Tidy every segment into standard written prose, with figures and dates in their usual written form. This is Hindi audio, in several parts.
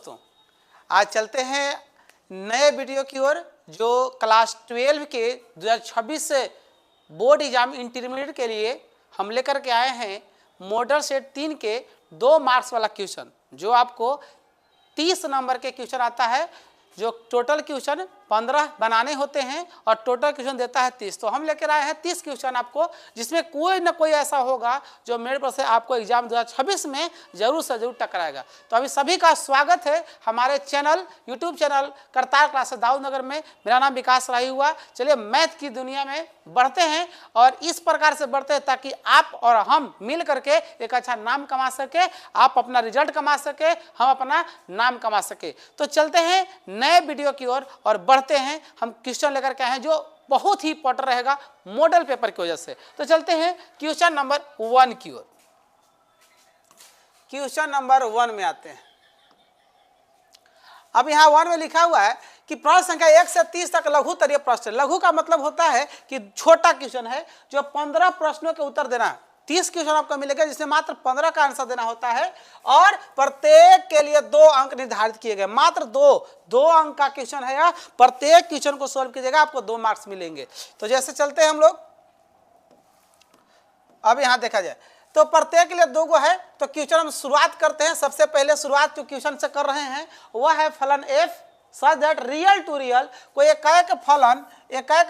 दोस्तों आज चलते हैं नए वीडियो की ओर जो क्लास 12 के 2026 बोर्ड एग्जाम इंटरमीडिएट के लिए हम लेकर के आए हैं मॉडल सेट 3 के 2 मार्क्स वाला क्वेश्चन जो आपको 30 नंबर के क्वेश्चन आता है। जो टोटल क्वेश्चन 15 बनाने होते हैं और टोटल क्वेश्चन देता है 30। तो हम लेकर आए हैं 30 क्वेश्चन आपको, जिसमें कोई ना कोई ऐसा होगा जो मेरे पर से आपको एग्जाम 2026 में जरूर से जरूर टकराएगा। तो अभी सभी का स्वागत है हमारे channel YouTube channel Kartar classes Daud Nagar में। मेरा नाम विकास राही हुआ। चलिए मैथ की दुनिया में बढ़ते हैं और इस प्रकार से बढ़ते हैं ताकि आप और हम मिल करके एक अच्छा नाम कमा सके, आप अपना रिजल्ट कमा सके, हम अपना नाम कमा सके। तो चलते हैं नए वीडियो की ओर और बढ़ते हैं। हम क्वेश्चन लेकर के आए हैं जो बहुत ही इंपॉर्टेंट रहेगा मॉडल पेपर की वजह से। तो चलते हैं क्वेश्चन नंबर 1 की ओर। क्वेश्चन नंबर 1 में आते हैं। अब यहाँ 1 में लिखा हुआ है कि प्रश्न संख्या 1 से 30 तक लघुत्तरीय प्रश्न। लघु का मतलब होता है कि छोटा क्वेश्चन है जो 15 प्रश्नों के उत्तर देना है। 30 क्वेश्चन आपको मिलेगा जिसमें मात्र 15 का आंसर देना होता है और प्रत्येक के लिए 2 अंक निर्धारित किए गए। मात्र दो अंक का क्वेश्चन है यह। प्रत्येक क्वेश्चन को सॉल्व कीजिएगा आपको 2 मार्क्स मिलेंगे। तो जैसे चलते हैं हम लोग, अब यहाँ देखा जाए तो प्रत्येक के लिए 2 गो है। तो क्वेश्चन हम शुरुआत करते हैं। सबसे पहले शुरुआत जो क्वेश्चन से कर रहे हैं वह है फलन f such that real to real कोई एकाएक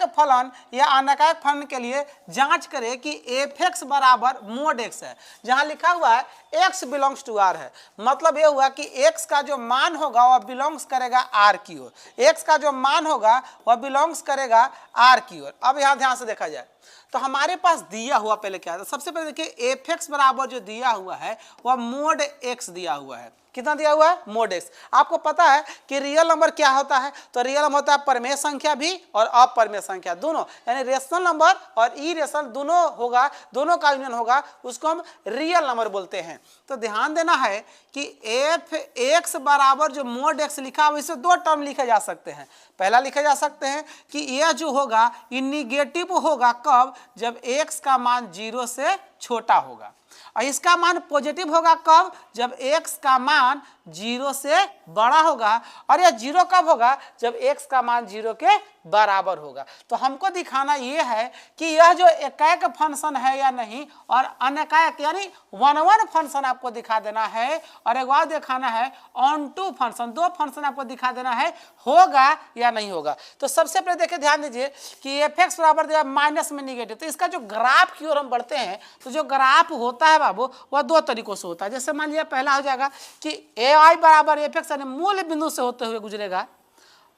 फलन या अनेकाएक फलन के लिए जांच करें कि f(x) बराबर mod x है। जहां लिखा हुआ है x बिलोंग्स टू r है, मतलब यह हुआ कि x का जो मान होगा वह बिलोंग्स करेगा r की ओर। x का जो मान होगा वह बिलोंग्स करेगा r की ओर। अब यहाँ ध्यान से देखा जाए तो हमारे पास दिया हुआ पहले क्या है। सबसे पहले देखिए f(x) बराबर जो दिया हुआ है वह mod x दिया हुआ है। कितना दिया हुआ है? mod x। आपको पता है कि रियल नंबर क्या होता है? तो रियल नंबर होता है परमेय संख्या भी और अपरमेय संख्या दोनों, यानी रेशनल नंबर और इरेशनल दोनों होगा, दोनों का यूनियन होगा, उसको हम रियल नंबर बोलते हैं। तो ध्यान देना है कि f(x) बराबर जो mod x लिखा हुआ इसे 2 टर्म लिखे जा सकते हैं। पहला लिखे जा सकते हैं कि यह जो होगा ये निगेटिव होगा कब? जब x का मान 0 से छोटा होगा। और इसका मान पॉजिटिव होगा कब? जब x का मान 0 से बड़ा होगा। और यह 0 कब होगा? जब x का मान 0 के बराबर होगा। तो हमको दिखाना यह है कि यह जो एकाएक फंक्शन है या नहीं, और अनेकाएक यानी 1 फंक्शन आपको दिखा देना है, और एक बार दिखाना है ऑन टू फंक्शन, 2 फंक्शन आपको दिखा देना है होगा या नहीं होगा। तो सबसे पहले देखिए, ध्यान दीजिए कि f(x) बराबर दिया माइनस में निगेटिव। तो इसका जो ग्राफ की ओर हम बढ़ते हैं तो जो ग्राफ होता है बाबू वह 2 तरीकों से होता है। जैसे मान लिया पहला हो जाएगा कि ai बराबर f(x) यानी मूल बिंदु से होते हुए गुजरेगा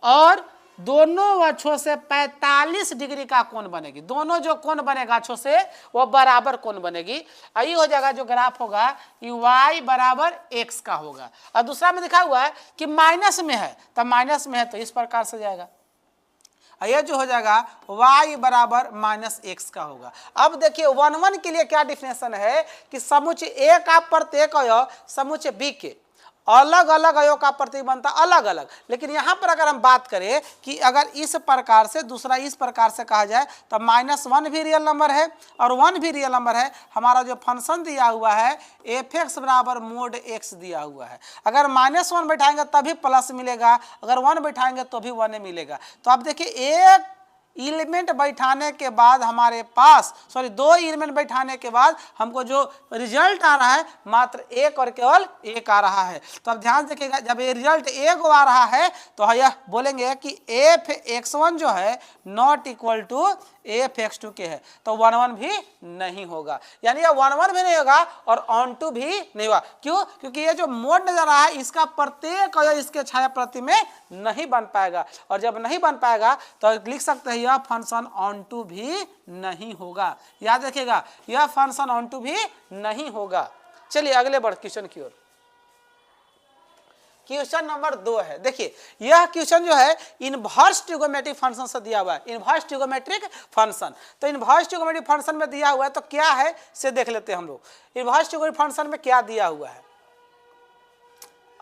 और दोनों अक्षों से 45 डिग्री का कोण बनेगी। दोनों जो कोण बनेगा अक्षों से वो बराबर कोण बनेगी। यही हो जाएगा जो ग्राफ होगा कि y बराबर x का होगा। और दूसरा में दिखा हुआ है कि माइनस में है, तब माइनस में है तो इस प्रकार से जाएगा। यह जो हो जाएगा y बराबर -x का होगा। अब देखिए 1 के लिए क्या डिफिनेशन है कि समुच्चय a का प्रत्येक अवयव समुच्चय b के अलग अलग अवयव का प्रतीक बनता अलग अलग। लेकिन यहाँ पर अगर हम बात करें कि अगर इस प्रकार से दूसरा इस प्रकार से कहा जाए तो -1 भी रियल नंबर है और 1 भी रियल नंबर है। हमारा जो फंक्शन दिया हुआ है f(x) बराबर mod x दिया हुआ है। अगर -1 बैठाएंगे तभी प्लस मिलेगा, अगर 1 बैठाएंगे तो भी 1 मिलेगा। तो आप देखिए एक एलिमेंट बैठाने के बाद हमारे पास 2 एलिमेंट बैठाने के बाद हमको जो रिजल्ट आ रहा है मात्र 1 और केवल 1 आ रहा है। तो अब ध्यान रखिएगा, जब ये रिजल्ट 1 आ रहा है तो यह बोलेंगे कि f(x1) जो है नॉट इक्वल टू f(x2) के है। तो 1 भी नहीं होगा, यानी यह 1 भी नहीं होगा और ऑन टू भी नहीं होगा। क्यों? क्योंकि ये जो मोड नजर आ रहा है इसका प्रत्येक अवयव इसके छाया प्रति में नहीं बन पाएगा, और जब नहीं बन पाएगा तो लिख सकते हैं यह फंक्शन ऑन टू भी नहीं होगा। याद रखिएगा यह फंक्शन ऑन टू भी नहीं होगा। चलिए अगले बढ़ क्वेश्चन की ओर। क्वेश्चन नंबर 2 है। देखिए यह क्वेश्चन जो है इनवर्स ट्रिगोनोमेट्रिक फंक्शन से दिया हुआ है। इनवर्स ट्रिगोनोमेट्रिक फंक्शन, तो इनवर्स ट्रिगोनोमेट्रिक फंक्शन में दिया हुआ है तो क्या है से देख लेते हैं हम लोग। इनवर्स ट्रिगोनोमेट्रिक फंक्शन में क्या दिया हुआ है।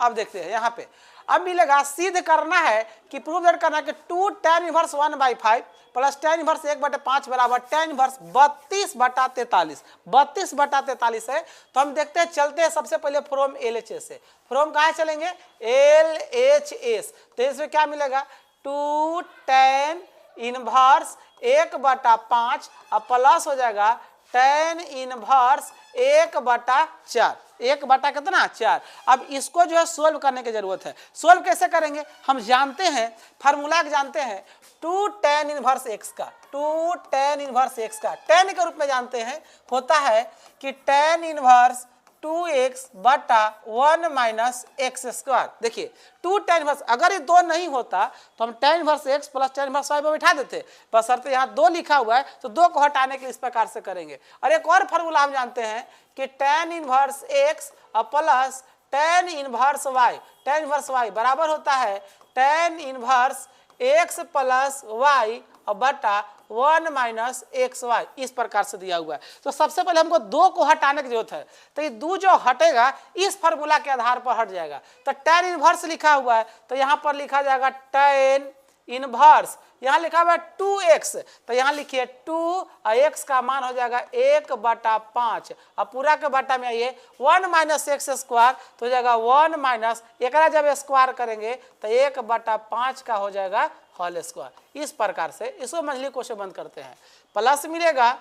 अब देखते हैं यहाँ पे, अब मिलेगा सिद्ध करना है कि प्रूव दैट करना है कि 2 tan inverse 1/5 plus tan inverse 1/5 बराबर tan इनवर्स 32/43। 32/43 है। तो हम देखते हैं, चलते हैं सबसे पहले फ्रॉम LHS से। फ्रॉम कहाँ चलेंगे? LHS। तो इसमें क्या मिलेगा? 2 tan इनवर्स 1/5 अब प्लस हो जाएगा tan इनवर्स 1/4। 1/4 कितना? 4। अब इसको जो है सोल्व करने की जरूरत है। सोल्व कैसे करेंगे? हम जानते हैं, फार्मूला जानते हैं 2 tan इनवर्स x का, 2 tan इनवर्स x का tan के रूप में जानते हैं, होता है कि tan इनवर्स 2x बटा 1 माइनस एक्स स्क्वायर। देखिए 2 tan इनवर्स, अगर ये 2 नहीं होता तो हम tan inverse x plus tan inverse y पर बैठा देते, बस शर्त यहाँ 2 लिखा हुआ है तो 2 को हटाने के लिए इस प्रकार से करेंगे। और एक और फार्मूला हम जानते हैं कि tan inverse x plus tan inverse y, tan inverse y बराबर होता है tan inverse x plus y बटा 1 माइनस एक्स वाई, इस प्रकार से दिया हुआ है। तो सबसे पहले हमको 2 को हटाने की जरूरत है, तो ये 2 जो हटेगा इस फार्मूला के आधार पर हट जाएगा। तो tan इनवर्स लिखा हुआ है तो यहाँ पर लिखा जाएगा tan इनवर्स, यहाँ लिखा हुआ है 2x, तो यहाँ लिखिए 2 और x का मान हो जाएगा 1/5। अब पूरा के बटा में आइए 1 माइनस एक्स स्क्वायर तो हो जाएगा 1 माइनस, एक जब स्क्वायर करेंगे तो 1/5 का हो जाएगा होल स्क्वायर। इस प्रकार से इसको मछली क्वेश्चन बंद करते हैं। प्लस मिलेगा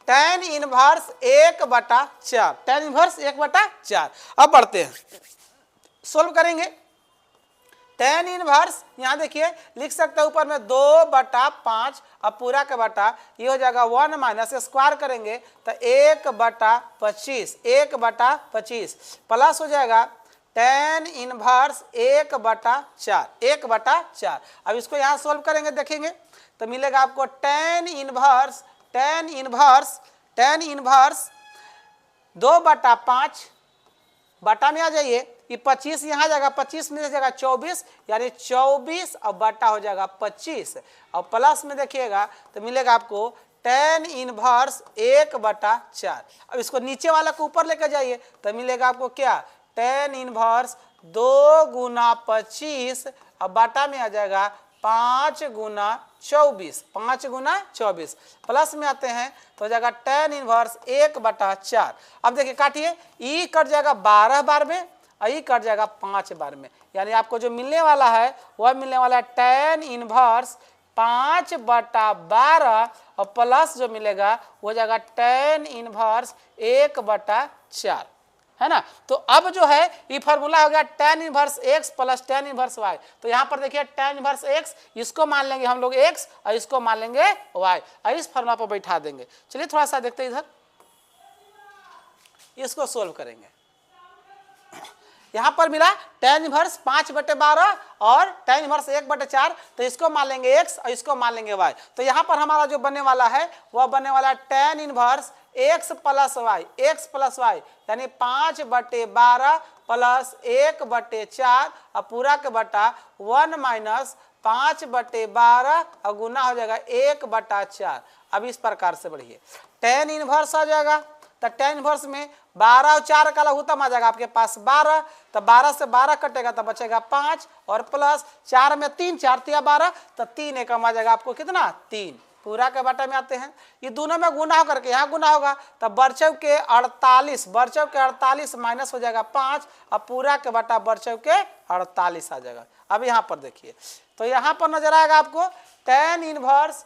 tan इनवर्स 1/4, tan इनवर्स 1/4। अब बढ़ते हैं, सोल्व करेंगे। tan इनवर्स यहाँ देखिए लिख सकते हैं ऊपर में 2/5, अब पूरा का बटा ये हो जाएगा 1 माइनस, स्क्वायर करेंगे तो 1/25, 1/25 प्लस हो जाएगा tan इनवर्स 1/4, 1/4। अब इसको यहाँ सोल्व करेंगे, देखेंगे तो मिलेगा आपको tan इनवर्स 2/5 बटा में आ जाइए, ये 25 यहाँ जाएगा, 25 में जाएगा 24, यानी 24 और बटा हो जाएगा 25। और प्लस में देखिएगा तो मिलेगा आपको tan इनवर्स 1/4। अब इसको नीचे वाला को ऊपर लेकर जाइए तो मिलेगा आपको क्या? tan इनवर्स 2 गुना 25 और बटा में आ जाएगा 5 गुना 24, 5 गुना 24। प्लस में आते हैं तो हो जाएगा tan इनवर्स 1/4। अब देखिए काटिए, ई कट जाएगा 12 बार में और ई कट जाएगा 5 बार में, यानी आपको जो मिलने वाला है वह मिलने वाला है tan इनवर्स 5/12 और प्लस जो मिलेगा वो हो जाएगा tan इनवर्स 1/4, है ना। तो अब जो है ये फार्मूला हो गया tan inverse x plus tan inverse y। तो यहाँ पर देखिए tan इनवर्स x, इसको मान लेंगे हम लोग x और इसको मान लेंगे y और इस फार्मूला पर बैठा देंगे। चलिए थोड़ा सा देखते हैं, इधर इसको सोल्व करेंगे। यहाँ पर मिला tan इनवर्स 5/12 और tan इनवर्स 1/4, तो इसको मान लेंगे x और इसको मान लेंगे y। तो यहाँ पर हमारा जो बनने वाला है वह बनने वाला है tan inverse x plus y, x plus y यानी 5/12 प्लस 1/4 और पूरा के बटा 1 माइनस 5/12 और गुना हो जाएगा 1/4। अब इस प्रकार से बढ़िए tan इनवर्स आ जाएगा, तो tan इनवर्स में 12 और 4 का लघुत्तम आ जाएगा आपके पास 12, तो 12 से 12 कटेगा तो बचेगा 5 और प्लस 4 में 3, 4 तिया 12, तो 3 एकम आ जाएगा आपको कितना? 3। पूरा के बटा में आते हैं, ये दोनों में गुना होकर के यहाँ गुना होगा तो बरचव के 48 माइनस हो जाएगा 5 और पूरा के बटा बरचव के 48 आ जाएगा। अब यहाँ पर देखिए तो यहाँ पर नजर आएगा आपको tan इनवर्स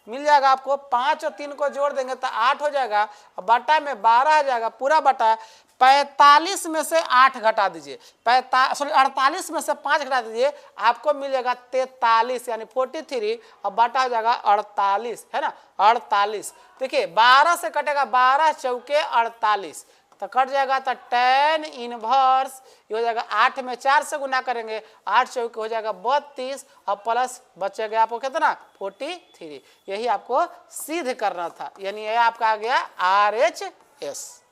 मिल जाएगा आपको, 5 और 3 को जोड़ देंगे तो 8 हो जाएगा, बटा में 12 आ जाएगा, पूरा बटा 45 में से 8 घटा दीजिए, 48 में से 5 घटा दीजिए, आपको मिल जाएगा 43 यानी 43 और बटा हो जाएगा 48, है ना 48। देखिए 12 से कटेगा 12 चौके 48 तो कट जाएगा, तो tan इनवर्स ये हो जाएगा 8 में 4 से गुना करेंगे, 8 चौके हो जाएगा 32 और प्लस बचेगा आपको कितना? 43। यही आपको सिद्ध करना था, यानी ये आपका आ गया RHS।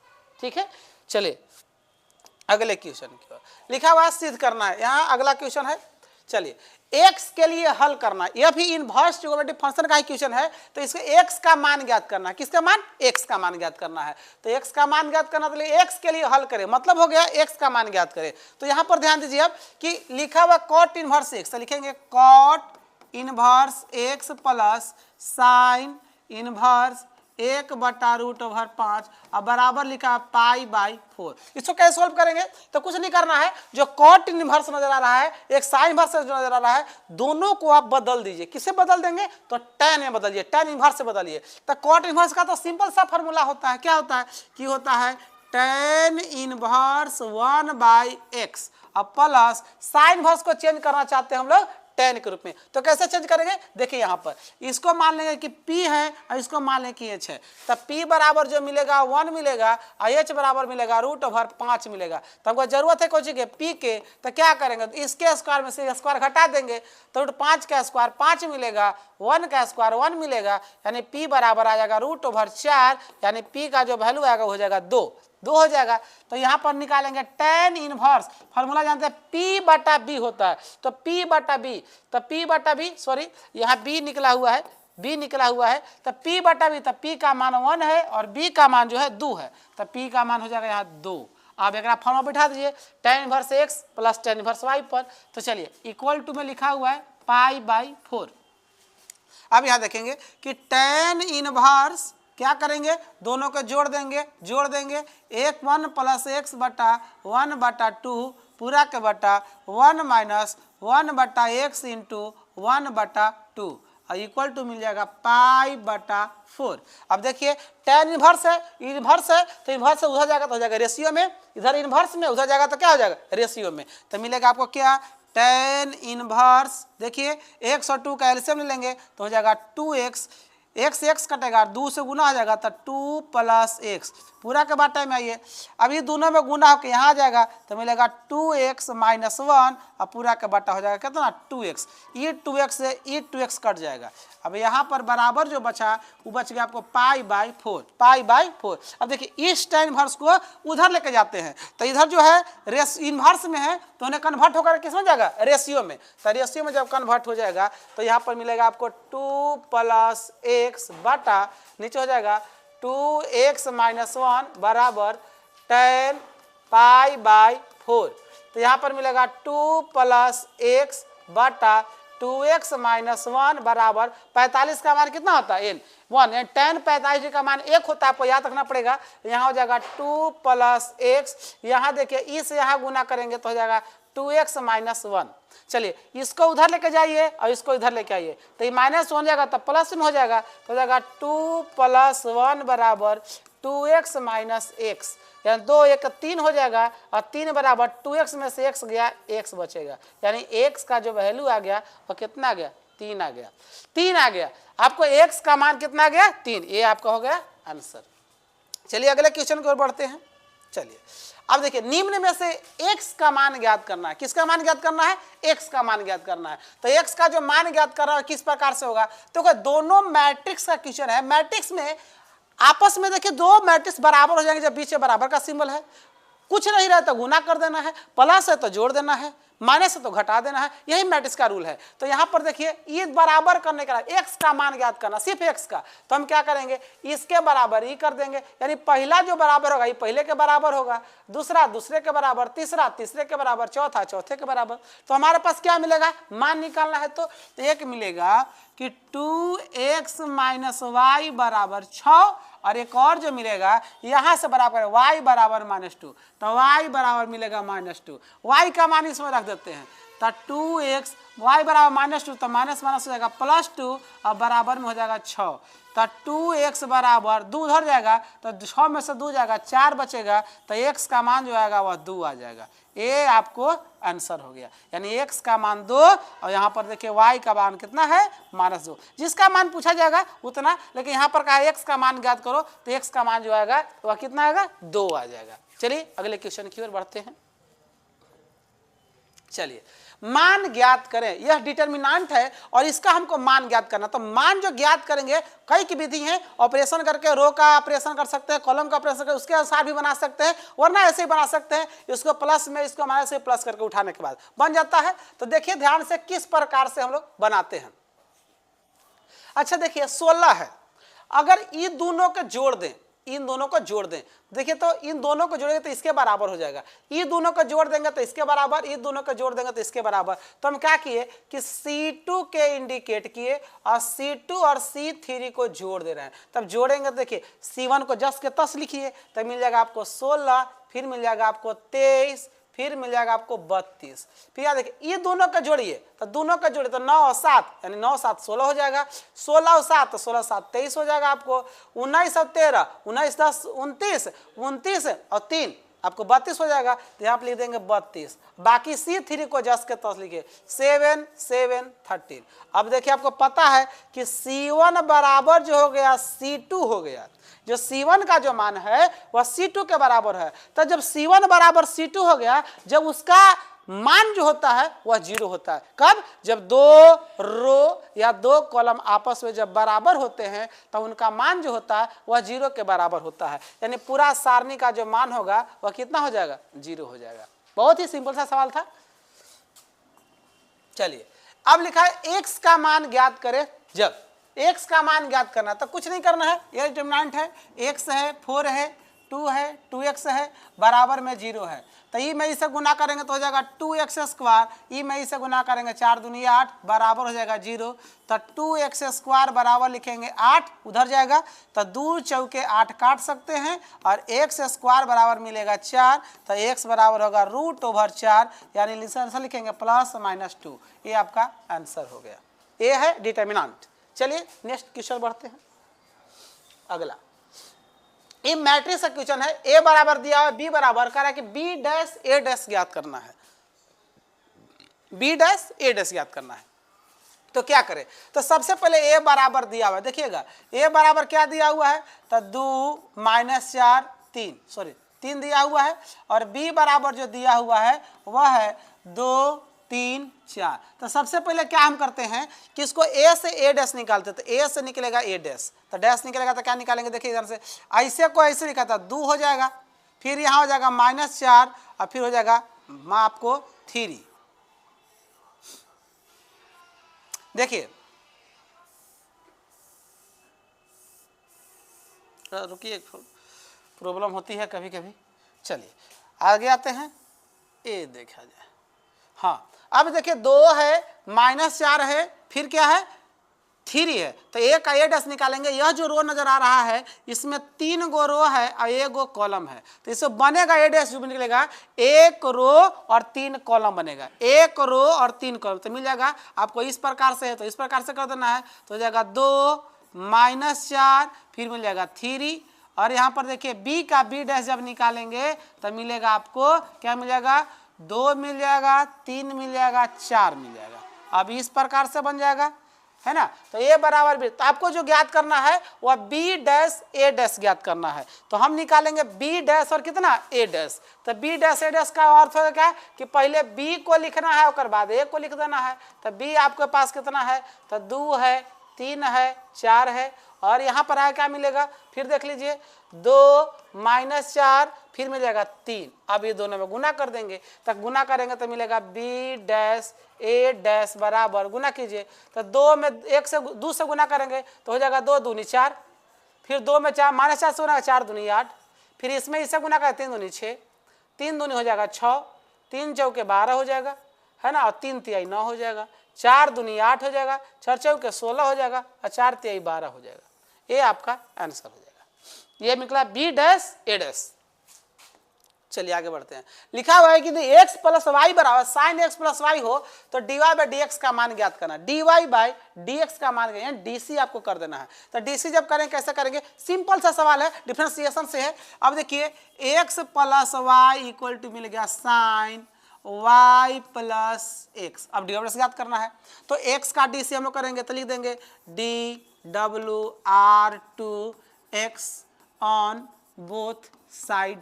ठीक है, चलिए अगले क्वेश्चन की ओर। लिखा हुआ है सिद्ध करना है, यहाँ अगला क्वेश्चन है। चलिए x के लिए हल करना, यह भी इनवर्स ट्रिगोनोमेट्रिक फंक्शन का ही क्वेश्चन है, तो इसके x का मान ज्ञात करना है। किसका मान? x का मान ज्ञात करना है। तो x का मान ज्ञात करना, तो x के लिए हल करें, मतलब हो गया x का मान ज्ञात करें। तो यहां पर ध्यान दीजिए अब कि लिखा हुआ cot इनवर्स x, तो लिखेंगे cot inverse x plus sine inverse 1/√5 अब बराबर लिखा π/4। इसको कैसे सोल्व करेंगे? तो कुछ नहीं करना है, जो कॉट इनवर्स नजर आ रहा है, एक साइन इनवर्स जो नजर आ रहा है, दोनों को आप बदल दीजिए। किससे बदल देंगे? तो tan में बदलिए, tan इनवर्स से बदलिए। तो कॉट इनवर्स का तो सिंपल सा फॉर्मूला होता है, क्या होता है कि होता है tan इनवर्स 1/x अब प्लस साइन इनवर्स को चेंज करना चाहते हैं हम लोग tan के रूप में। तो कैसे चेंज करेंगे? देखिए यहाँ पर इसको मान लेंगे कि p है और इसको मान लेंगे कि h है, तब p बराबर जो मिलेगा 1 मिलेगा और h बराबर मिलेगा √5 मिलेगा। तो हमको जरूरत है कोई चीज के p के, तो क्या करेंगे? तो इसके स्क्वायर में से स्क्वायर घटा देंगे तो √5 का स्क्वायर 5 मिलेगा, 1 का स्क्वायर 1 मिलेगा, यानी p बराबर आ जाएगा √4, यानी p का जो वैल्यू आएगा वो हो जाएगा 2 हो जाएगा। तो यहाँ पर निकालेंगे tan इनवर्स, फॉर्मूला जानते हैं p/b होता है, तो p/b, तो p/b सॉरी यहाँ b निकला हुआ है, b निकला हुआ है, तो p/b, तो p का मान 1 है और b का मान जो है 2 है, तो p का मान हो जाएगा यहाँ 2। आप एक फॉर्मूला बैठा दीजिए tan inverse x plus tan inverse y पर। तो चलिए इक्वल टू में लिखा हुआ है π/4। अब यहाँ देखेंगे कि tan इनवर्स क्या करेंगे? दोनों को जोड़ देंगे 1 प्लस x बटा 1/2 पूरा के बटा 1 माइनस 1/x इंटू 1/2 और इक्वल टू मिल जाएगा π/4। अब देखिए tan इनवर्स है, तो इनवर्स से उधर जाएगा तो हो जाएगा रेशियो में, इधर इनवर्स में उधर जाएगा तो क्या हो जाएगा? रेशियो में। तो मिलेगा आपको क्या? tan इनवर्स, देखिए x और 2 का एलसीएम ले लेंगे तो हो जाएगा 2x, x कटेगा 2 से गुना हो जाएगा तो 2 प्लस x पूरा के बाटे में आइए। अब ये दोनों में गुना होकर यहाँ आ जाएगा तो मिलेगा 2x माइनस 1 और पूरा का बाटा हो जाएगा कितना? 2x। ये 2x से ये 2x कट जाएगा। अब यहाँ पर बराबर जो बचा वो बच गया आपको π/4। अब देखिए इस tan इनवर्स को उधर लेके जाते हैं, तो इधर जो है इनवर्स में है तो उन्हें कन्वर्ट होकर किस में जाएगा? रेशियो में। तो रेशियो में जब कन्वर्ट हो जाएगा तो यहाँ पर मिलेगा आपको 2 प्लस x बटा नीचे हो जाएगा 2x माइनस 1 बराबर tan π/4। तो यहाँ पर मिलेगा 2 प्लस x बटा 2x माइनस 1 बराबर 45 का मान कितना होता है? 1, यानी tan 45 का मान 1 होता है, आपको याद रखना पड़ेगा। यहाँ हो जाएगा 2 प्लस x, यहाँ देखिए इस यहाँ गुना करेंगे तो हो जाएगा 2x माइनस 1। चलिए इसको उधर लेके जाइए और इसको इधर लेके आइए, तो ये माइनस हो जाएगा तो प्लस में हो जाएगा, तो हो जाएगा 2 प्लस 1 बराबर 2x माइनस x, यानी 2 1 3 हो जाएगा और 3 बराबर 2x में से x गया, x बचेगा, यानी x का जो वैल्यू आ गया वो कितना आ गया? 3 आ गया। 3 आ गया, आपको x का मान कितना आ गया? 3। ये आपका हो गया आंसर। चलिए अगले क्वेश्चन की ओर बढ़ते हैं। चलिए अब देखिए निम्न में से x का मान ज्ञात करना है। किसका मान ज्ञात करना है? x का मान ज्ञात करना है। तो x का जो मान ज्ञात कर रहा है किस प्रकार से होगा? तो दोनों मैट्रिक्स का क्वेश्चन है। मैट्रिक्स में आपस में देखिए दो मैट्रिक्स बराबर हो जाएंगे जब बीच में बराबर का सिंबल है, कुछ नहीं रहा तो गुना कर देना है, प्लस है तो जोड़ देना है, माइनस है तो घटा देना है, यही मैट्रिक्स का रूल है। तो यहाँ पर देखिए ये बराबर करने का x का मान ज्ञात करना, सिर्फ x का, तो हम क्या करेंगे? इसके बराबर ही कर देंगे, यानी पहला जो बराबर होगा ये पहले के बराबर होगा, दूसरा दूसरे के बराबर, तीसरा तीसरे के बराबर, चौथा चौथे के बराबर। तो हमारे पास क्या मिलेगा? मान निकालना है तो एक मिलेगा कि 2x माइनस वाई बराबर 6 और एक और जो मिलेगा यहाँ से बराबर y बराबर -2, तो y बराबर मिलेगा -2। y का मान इसमें रख देते हैं तो 2x y बराबर -2, तो माइनस माइनस हो जाएगा +2 और बराबर में हो जाएगा 6। तो 2x बराबर 2 उधर जाएगा तो 6 में से 2 जाएगा, 4 बचेगा, तो x का मान जो आएगा वह 2 आ जाएगा। ये आपको आंसर हो गया, यानी x का मान 2 और यहाँ पर देखिए y का मान कितना है? -2। जिसका मान पूछा जाएगा उतना, लेकिन यहाँ पर कहा x का मान ज्ञात करो तो x का मान जो आएगा वह कितना आएगा? 2 आ जाएगा। चलिए अगले क्वेश्चन की ओर बढ़ते हैं। चलिए मान ज्ञात करें, यह डिटर्मिनेंट है और इसका हमको मान ज्ञात करना। तो मान जो ज्ञात करेंगे कई की विधि है, ऑपरेशन करके रो का ऑपरेशन कर सकते हैं, कॉलम का ऑपरेशन करके उसके अनुसार भी बना सकते हैं, वरना ऐसे ही बना सकते हैं, इसको प्लस में इसको माइनस से प्लस करके उठाने के बाद बन जाता है। तो देखिए ध्यान से किस प्रकार से हम लोग बनाते हैं। अच्छा देखिए 16 है, अगर इन दोनों को जोड़ दें, इन दोनों को जोड़ दें, देखिए तो इन दोनों को जोड़ेंगे तो इसके बराबर हो जाएगा, इन दोनों को जोड़ देंगे तो इसके बराबर, इन दोनों को जोड़ देंगे तो इसके बराबर। तो हम क्या किए कि C2 के इंडिकेट किए और C2 और C3 को जोड़ दे रहे हैं। तब जोड़ेंगे तो देखिए C1 को जस के तस लिखिए, तब मिल जाएगा आपको 16, फिर मिल जाएगा आपको 23, फिर मिल जाएगा आपको 32। फिर याद देखिए ये दोनों का जोड़िए, तो दोनों का जोड़िए तो 9 और 7 यानी 9 7 16 हो जाएगा, 16 और 7 तो 16 7 23 हो जाएगा आपको, 19 और 13 19 10 29, 29 और 3 आपको 32 हो जाएगा। तो यहाँ पे लिख देंगे 32, बाकी C3 को जस के तस लिखिए 7 7 13। अब देखिए आपको पता है कि C1 बराबर जो हो गया C2 हो गया, जो C1 का जो मान है वह C2 के बराबर है। तो जब C1 बराबर C2 हो गया, जब उसका मान जो होता है वह 0 होता है। कब? जब दो रो या दो कॉलम आपस में जब बराबर होते हैं तो उनका मान जो होता है वह 0 के बराबर होता है, यानी पूरा सारणी का जो मान होगा वह कितना हो जाएगा? 0 हो जाएगा। बहुत ही सिंपल सा सवाल था। चलिए अब लिखा है x का मान ज्ञात करें। जब x का मान ज्ञात करना तो कुछ नहीं करना है, यह डिटरमिनेंट है, x है, 4 है, 2 है, 2x है, बराबर में 0 है। तो ई में इसे गुना करेंगे तो हो जाएगा 2x स्क्वायर, ई में इसे गुना करेंगे 4 दूनी 8 बराबर हो जाएगा 0। तो 2x स्क्वायर बराबर लिखेंगे 8 उधर जाएगा, तो 2 चौके 8 काट सकते हैं और x स्क्वायर बराबर मिलेगा 4, तो x बराबर होगा √4, यानी आंसर लिखेंगे +-2। ये आपका आंसर हो गया, ये है डिटर्मिनेंट। चलिए नेक्स्ट क्वेश्चन बढ़ते हैं। अगला ये मैट्रिक्स का क्वेश्चन है, ए बराबर दिया हुआ बी बराबर, कह रहा है कि बी डैश ए डैश ज्ञात करना है, बी डैश ए डैश ज्ञात करना है। तो क्या करें? तो सबसे पहले ए बराबर दिया हुआ है, देखिएगा ए बराबर क्या दिया हुआ है, तो 2 -4 3 दिया हुआ है, और बी बराबर जो दिया हुआ है वह है 2 3 4। तो सबसे पहले क्या हम करते हैं कि इसको ए से ए डैश निकालते, तो ए से निकलेगा ए डैश, तो डैश निकलेगा तो क्या निकालेंगे, देखिए इधर से ऐसे को ऐसे लिखा था 2 हो जाएगा, फिर यहाँ हो जाएगा -4 और फिर हो जाएगा आपको 3। देखिए रुकिए, प्रॉब्लम होती है कभी कभी। चलिए आगे आते हैं, ए देखा जाए। हाँ अब देखिए 2 है, -4 है, फिर क्या है 3 है, तो ए का ए डैश निकालेंगे। यह जो रो नजर आ रहा है इसमें 3 गो रो है और 1 गो कॉलम है, तो इससे बनेगा ए डैश जो निकलेगा 1 रो और 3 कॉलम बनेगा, 1 रो और 3 कॉलम। तो मिल जाएगा आपको इस प्रकार से है, तो इस प्रकार से कर देना है, तो हो जाएगा 2 -4 फिर मिल जाएगा 3, और यहाँ पर देखिए बी का बी डैश जब निकालेंगे तो मिलेगा आपको क्या मिल जाएगा, 2 मिल जाएगा, 3 मिल जाएगा, 4 मिल जाएगा। अब इस प्रकार से बन जाएगा, है ना। तो ए बराबर बी, तो आपको जो ज्ञात करना है वह बी डैश ए डैश ज्ञात करना है। तो हम निकालेंगे बी डैश और कितना ए डैश। तो बी डैश ए डैश का अर्थ होगा क्या कि पहले बी को लिखना है और बाद ए को लिख देना है। तो बी आपके पास कितना है, तो 2 है, 3 है, 4 है, और यहाँ पर आया क्या मिलेगा, फिर देख लीजिए 2 -4 फिर मिल जाएगा 3। अब ये दोनों में गुना कर देंगे, तो गुना करेंगे तो मिलेगा बी डैश ए डैश बराबर, गुना कीजिए तो 2 में 1 से 2 से गुना करेंगे तो हो जाएगा 2 दूनी 4, फिर 2 में 4 -4 से गुना 4 दूनी 8, फिर इसमें इससे गुना करें 3 दूनी 6, 3 दूनी हो जाएगा 6, 3 चौके 12 हो जाएगा, है ना, और 3 तिहाई 9 हो जाएगा, 4 दूनी 8 हो जाएगा, 4 चौके 16 हो जाएगा और 4 तिहाई 12 हो जाएगा। ये आपका आंसर हो जाएगा, ये निकला बी डैश ए डैश। चलिए आगे बढ़ते हैं। लिखा हुआ है कि x + y बराबर sin x + y हो तो dy/dx का मान ज्ञात करना। dy/dx का मान यानी dc आपको कर देना है। तो dc जब करें कैसे करेंगे, सिंपल सा सवाल है, डिफरेंशिएशन से है। अब देखिए x + y = मिल गया sin y + x। अब dy ज्ञात करना है तो x का dc हम लोग करेंगे तो लिख देंगे dwr2x on both side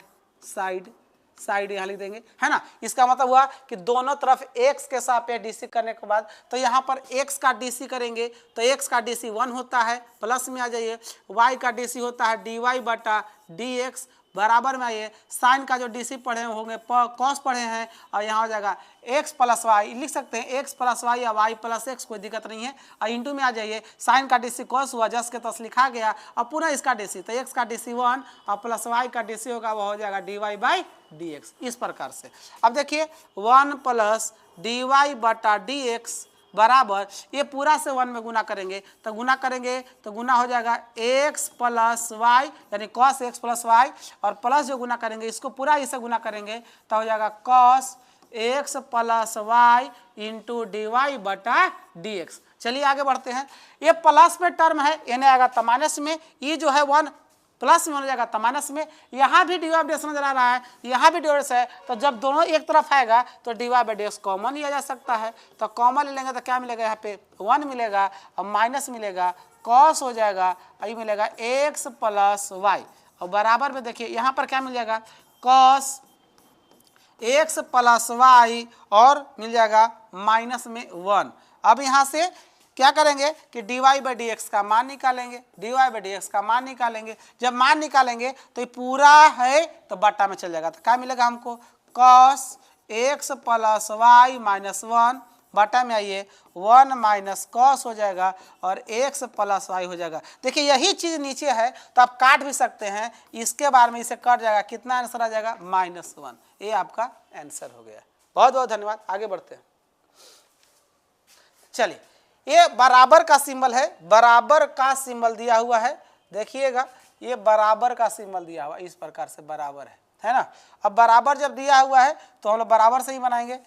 side यहाँ लिख देंगे, है ना। इसका मतलब हुआ कि दोनों तरफ x के सापेक्ष डीसी करने के बाद तो यहाँ पर x का डीसी करेंगे तो x का डीसी 1 होता है, प्लस में आ जाइए y का डीसी होता है dy बटा dx, बराबर में आइए साइन का जो डीसी पढ़े होंगे कॉस पढ़े हैं और यहाँ हो जाएगा x प्लस वाई, लिख सकते हैं x प्लस वाई या y प्लस एक्स, कोई दिक्कत नहीं है। और इंटू में आ जाइए साइन का डीसी कॉस हुआ, जस के तस लिखा गया और पुनः इसका डीसी, तो x का डीसी 1 और प्लस y का डीसी होगा वो हो जाएगा dy बाई dx, इस प्रकार से। अब देखिए 1 प्लस dy बटा dx बराबर ये पूरा से 1 में गुना करेंगे तो गुना हो जाएगा x प्लस वाई यानी cos x प्लस वाई, और प्लस जो गुना करेंगे इसको पूरा इसे गुना करेंगे तो हो जाएगा cos x plus Y into D Y बटा डी एक्स। चलिए आगे बढ़ते हैं, ये प्लस में टर्म है यानी आएगा तो माइनस में, ये जो है 1 प्लस में हो जाएगा तो माइनस में, यहाँ भी डी वाई डी एक्स नजर आ रहा है, यहाँ भी डी वाई है, तो जब दोनों एक तरफ आएगा तो D Y by D X common लिया जा सकता है, तो कॉमन ले लेंगे तो क्या मिलेगा यहाँ पे 1 मिलेगा और माइनस मिलेगा कॉस हो जाएगा, ये मिलेगा x प्लस वाई, और बराबर में देखिए यहाँ पर क्या मिल जाएगा कॉस x प्लस वाई और मिल जाएगा माइनस में 1। अब यहाँ से क्या करेंगे कि dy बाई डी एक्स का मान निकालेंगे, dy बाई डी एक्स का मान निकालेंगे, जब मान निकालेंगे तो ये पूरा है तो बट्टा में चल जाएगा, तो क्या मिलेगा हमको cos x plus Y minus 1 बटा में आइए 1 माइनस कॉस हो जाएगा और x प्लस वाई हो जाएगा। देखिए यही चीज़ नीचे है तो आप काट भी सकते हैं, इसके बारे में इसे कट जाएगा, कितना आंसर आ जाएगा -1, ये आपका आंसर हो गया। बहुत बहुत धन्यवाद, आगे बढ़ते हैं। चलिए ये बराबर का सिंबल है, बराबर का सिंबल दिया हुआ है, देखिएगा ये बराबर का सिंबल दिया हुआ इस प्रकार से बराबर है ना। अब बराबर जब दिया हुआ है तो हम लोग बराबर से ही बनाएंगे।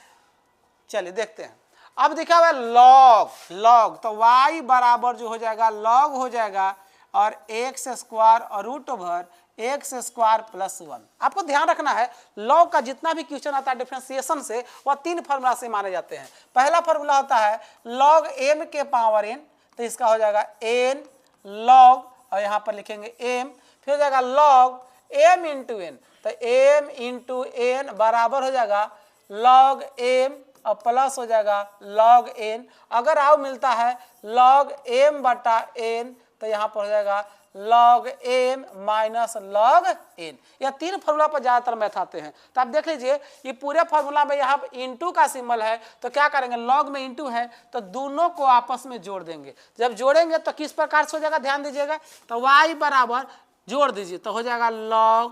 चलिए देखते हैं, अब दिखा हुआ है लॉग, तो y बराबर जो हो जाएगा लॉग हो जाएगा और एक्स स्क्वायर और root over X square plus 1। आपको ध्यान रखना है लॉग का जितना भी क्वेश्चन आता है डिफरेंशिएशन से वह 3 फार्मूला से माने जाते हैं। पहला फार्मूला होता है लॉग m के पावर n, तो इसका हो जाएगा n लॉग और यहाँ पर लिखेंगे m, फिर हो जाएगा लॉग m इंटू n, तो m इंटू n बराबर हो जाएगा लॉग m और प्लस हो जाएगा log n। अगर आव मिलता है log m बटा n तो यहाँ पर हो जाएगा log m minus log n। यह 3 फार्मूला पर ज़्यादातर मैथ आते हैं, तो आप देख लीजिए ये पूरे फार्मूला में यहाँ इंटू का सिंबल है, तो क्या करेंगे लॉग में इंटू है तो दोनों को आपस में जोड़ देंगे, जब जोड़ेंगे तो किस प्रकार से हो जाएगा ध्यान दीजिएगा, तो y बराबर जोड़ दीजिए तो हो जाएगा log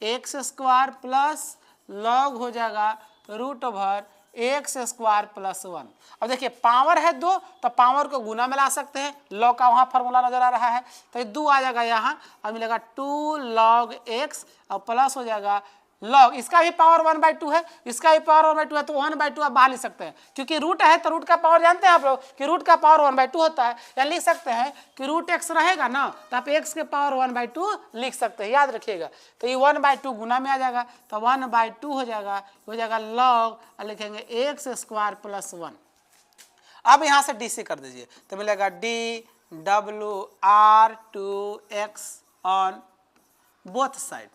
X square plus log हो जाएगा root over X square plus 1। अब देखिए पावर है 2 तो पावर को गुना में ला सकते हैं, लॉग का वहाँ फार्मूला नजर आ रहा है तो 2 आ जाएगा यहाँ और मिलेगा 2 log x और प्लस हो जाएगा लॉग, इसका भी पावर 1/2 है, इसका भी पावर 1/2 है, तो 1/2 आप बाहर लिख सकते हैं, क्योंकि रूट है तो रूट का पावर जानते हैं आप लोग कि रूट का पावर 1/2 होता है, या लिख सकते हैं कि रूट x रहेगा ना तो आप x के पावर 1/2 लिख सकते हैं, याद रखिएगा। तो ये 1/2 गुना में आ जाएगा तो 1/2 हो जाएगा लॉग और लिखेंगे एक्स स्क्वायर प्लस 1। अब यहाँ से डी सी कर दीजिए तो मिलेगा dWr2x ऑन बोथ साइड।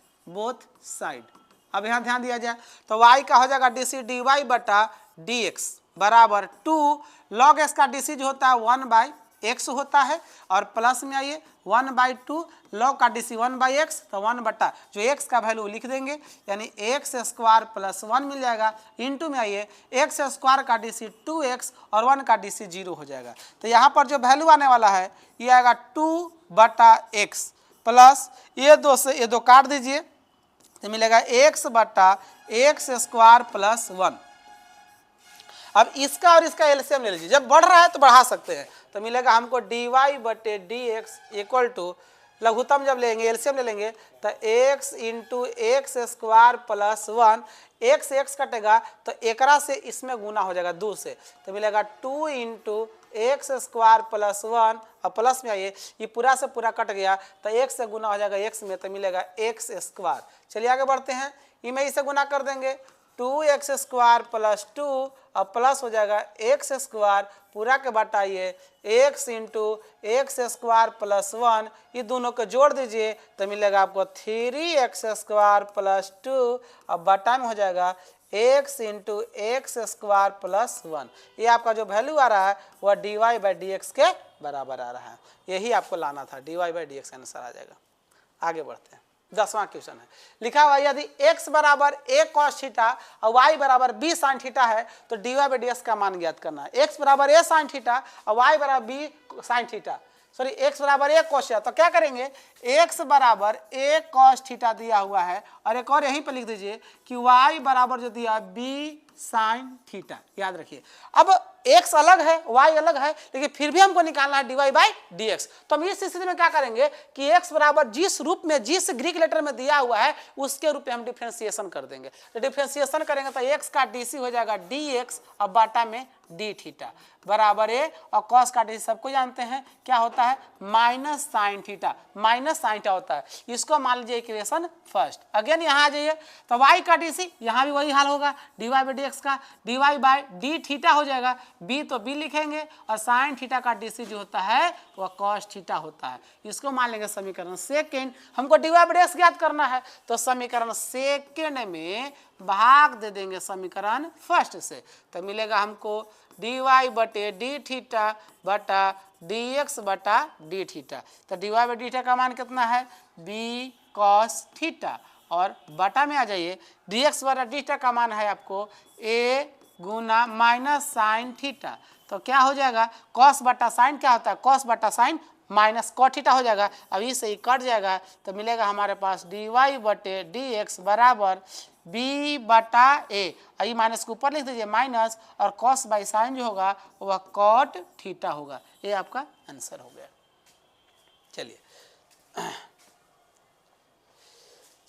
अब यहाँ ध्यान दिया जाए तो y का हो जाएगा डी सी डी वाई बटा डी एक्स बराबर 2 log x का डी सी जो होता है 1/x होता है और प्लस में आइए 1/2 log का डी सी 1/x तो 1 बटा जो x का वैल्यू लिख देंगे यानी एक्स स्क्वायर प्लस 1 मिल जाएगा, इंटू में आइए एक्स स्क्वायर का डी सी 2x और 1 का डी सी 0 हो जाएगा, तो यहाँ पर जो वैल्यू आने वाला है ये आएगा 2/x प्लस ये 2 से ये 2 काट दीजिए तो मिलेगा x बटा एक्स स्क्वायर प्लस 1। अब इसका और इसका एलसीएम ले लीजिए, जब बढ़ रहा है तो बढ़ा सकते हैं, तो मिलेगा हमको डी वाई बटे डी एक्स इक्वल टू लघुत्तम जब लेंगे एलसीएम ले लेंगे तो x into x square plus 1, x कटेगा तो एकरा से इसमें गुना हो जाएगा 2 से, तो मिलेगा 2 इंटू एक्स स्क्वायर प्लस 1 और प्लस में आइए ये पूरा से पूरा कट गया तो x से गुना हो जाएगा x में तो मिलेगा एक्स स्क्वायर। चलिए आगे बढ़ते हैं, ये में इसे गुना कर देंगे 2x² प्लस 2 और प्लस हो जाएगा x² पूरा के बटाइए x इंटू x² प्लस 1, ये दोनों को जोड़ दीजिए तो मिलेगा आपको 3x² प्लस 2 और बटा में हो जाएगा x इंटू x² प्लस 1। ये आपका जो वैल्यू आ रहा है वह dy/dx के बराबर आ रहा है। यही आपको लाना था, dy/dx आंसर आ जाएगा। आगे बढ़ते हैं, 10वां क्वेश्चन है। लिखा हुआ यदि x बराबर a cos थीटा और y बराबर b sin थीटा है तो dy/dx का मान ज्ञात करना है। x बराबर a sin थीटा और y बराबर b sin theta, sorry x बराबर a cos थीटा, तो क्या करेंगे, x बराबर a cos थीटा दिया हुआ है और एक और यहीं पर लिख दीजिए कि y बराबर जो दिया b sin थीटा, याद रखिए। अब x अलग है y अलग है, लेकिन फिर भी हमको निकालना है dy/dx। तो हम इस स्थिति में क्या करेंगे कि x बराबर जिस रूप में, जिस ग्रीक लेटर में दिया हुआ है उसके रूप में हम डिफरेंशिएशन कर देंगे। तो डिफरेंशिएशन करेंगे तो x का dc हो जाएगा dx और बाटा में d थीटा बराबर a, और cos का dc सबको जानते हैं क्या होता है, minus sine theta, minus sine theta होता है। इसको मान लीजिए इक्वेशन फर्स्ट। अगेन यहाँ आ जाइए तो y का dc, यहाँ भी वही हाल होगा, dy/dx का dy/d थीटा हो जाएगा, b तो b लिखेंगे और साइन थीटा का dc जो होता है वह cos थीटा होता है। इसको मान लेंगे समीकरण सेकेंड। हमको dy/dx ज्ञात करना है तो समीकरण सेकेंड में भाग दे देंगे समीकरण फर्स्ट से, तो मिलेगा हमको dy/d थीटा बटा dx/d थीटा। तो dy/d थीटा का मान कितना है, b cos थीटा, और बटा में आ जाइए dx/d थीटा का मान है आपको a Guna minus sine theta. तो क्या हो जाएगा, cos बटा साइन क्या होता है, cos बटा साइन माइनस cot थीटा हो जाएगा। अब इसे ही कट जाएगा तो मिलेगा हमारे पास dy/dx बराबर b बटा a, आई माइनस के ऊपर लिख दीजिए माइनस, और cos बाई साइन जो होगा वह cot थीटा होगा। ये आपका आंसर हो गया।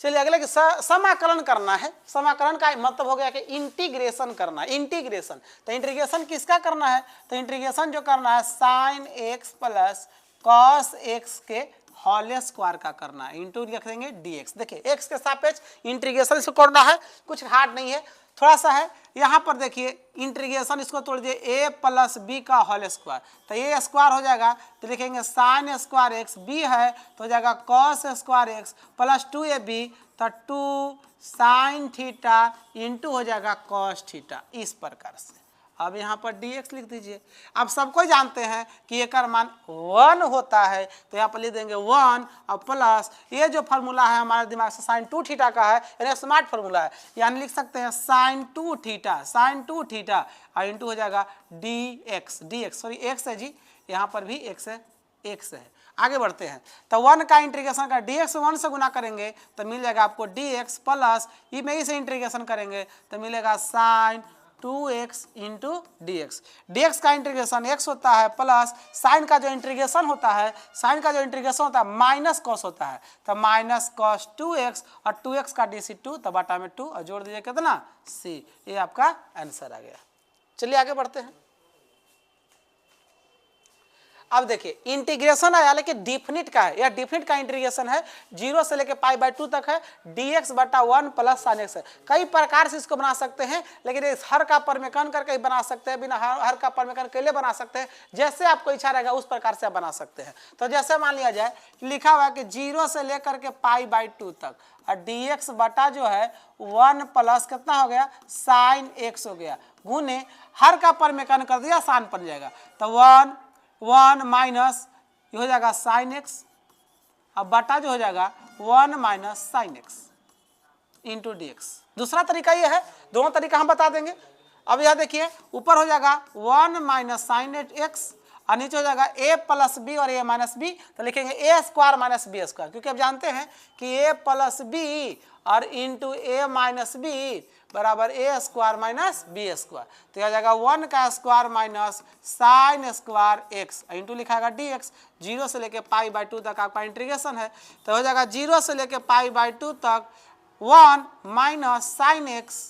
चलिए अगले के समाकलन करना है। समाकलन का मतलब हो गया कि इंटीग्रेशन करना है, इंटीग्रेशन। तो इंटीग्रेशन किसका करना है, तो इंटीग्रेशन जो करना है sine x plus cos x के होल स्क्वायर का करना है, इंटू लिख देंगे dx। देखिए x के सापेक्ष इंटीग्रेशन इसको करना है, कुछ हार्ड नहीं है, थोड़ा सा है। यहाँ पर देखिए इंटीग्रेशन इसको तोड़ दिए a प्लस बी का होल स्क्वायर, तो a स्क्वायर हो जाएगा तो लिखेंगे साइन स्क्वायर एक्स, b है तो हो जाएगा cos square x plus 2ab, तो 2 साइन थीटा इंटू हो जाएगा कॉस थीटा, इस प्रकार से। अब यहाँ पर dx लिख दीजिए। अब सबको जानते हैं कि एक मान 1 होता है, तो यहाँ पर लिख देंगे 1 और प्लस ये जो फार्मूला है हमारे दिमाग से साइन 2 थीटा का है, यानी स्मार्ट फार्मूला है, यानी लिख सकते हैं साइन 2 थीटा, साइन 2 थीटा और इंटू हो जाएगा dx, dx सॉरी x है जी, यहाँ पर भी x है, x है। आगे बढ़ते हैं तो 1 का इंटीग्रेशन का dx 1 से गुना करेंगे तो मिल जाएगा आपको dx प्लस ये में से इंटीग्रेशन करेंगे तो मिलेगा sine 2x into dx। dx का इंटीग्रेशन x होता है प्लस साइन का जो इंटीग्रेशन होता है, साइन का जो इंटीग्रेशन होता है माइनस कॉस होता है, तो माइनस कॉस 2x और 2x का dc 2, तो बटा में 2 और जोड़ दीजिए कितना c। ये आपका आंसर आ गया। चलिए आगे बढ़ते हैं। अब देखिए इंटीग्रेशन आया लेकिन डिफिनिट का है, यह डिफिनिट का इंटीग्रेशन है, 0 से लेके π/2 तक है, dx बटा 1 प्लस साइन x है। कई प्रकार से इसको बना सकते हैं, लेकिन इस हर का परमेकन करके बना सकते हैं, बिना हर का परमेकन के लिए बना सकते हैं, जैसे आपको इच्छा रहेगा उस प्रकार से आप बना सकते हैं। तो जैसे मान लिया जाए लिखा हुआ है कि 0 से लेकर के π/2 तक, और dx बटा जो है 1 प्लस कितना हो गया साइन x हो गया, गुने हर का परमेकन कर दिया साइन बन जाएगा, तो 1 माइनस ये हो जाएगा साइन एक्स, अब बटा जो हो जाएगा 1 minus sine x into d x. दूसरा तरीका ये है, दोनों तरीका हम बता देंगे। अब यह देखिए ऊपर हो जाएगा 1 माइनस साइन एक्स और नीचे हो जाएगा a प्लस बी और a माइनस बी, तो लिखेंगे a square minus B square, क्योंकि अब जानते हैं कि a प्लस बी और इंटू a माइनस बी बराबर a square minus B square, तो यह जाएगा 1 का square minus sine square X into लिखाएगा dx। 0 से लेके π/2 तक आपका इंटीग्रेशन है, तो हो जाएगा 0 से लेके π/2 तक 1 माइनस साइन एक्स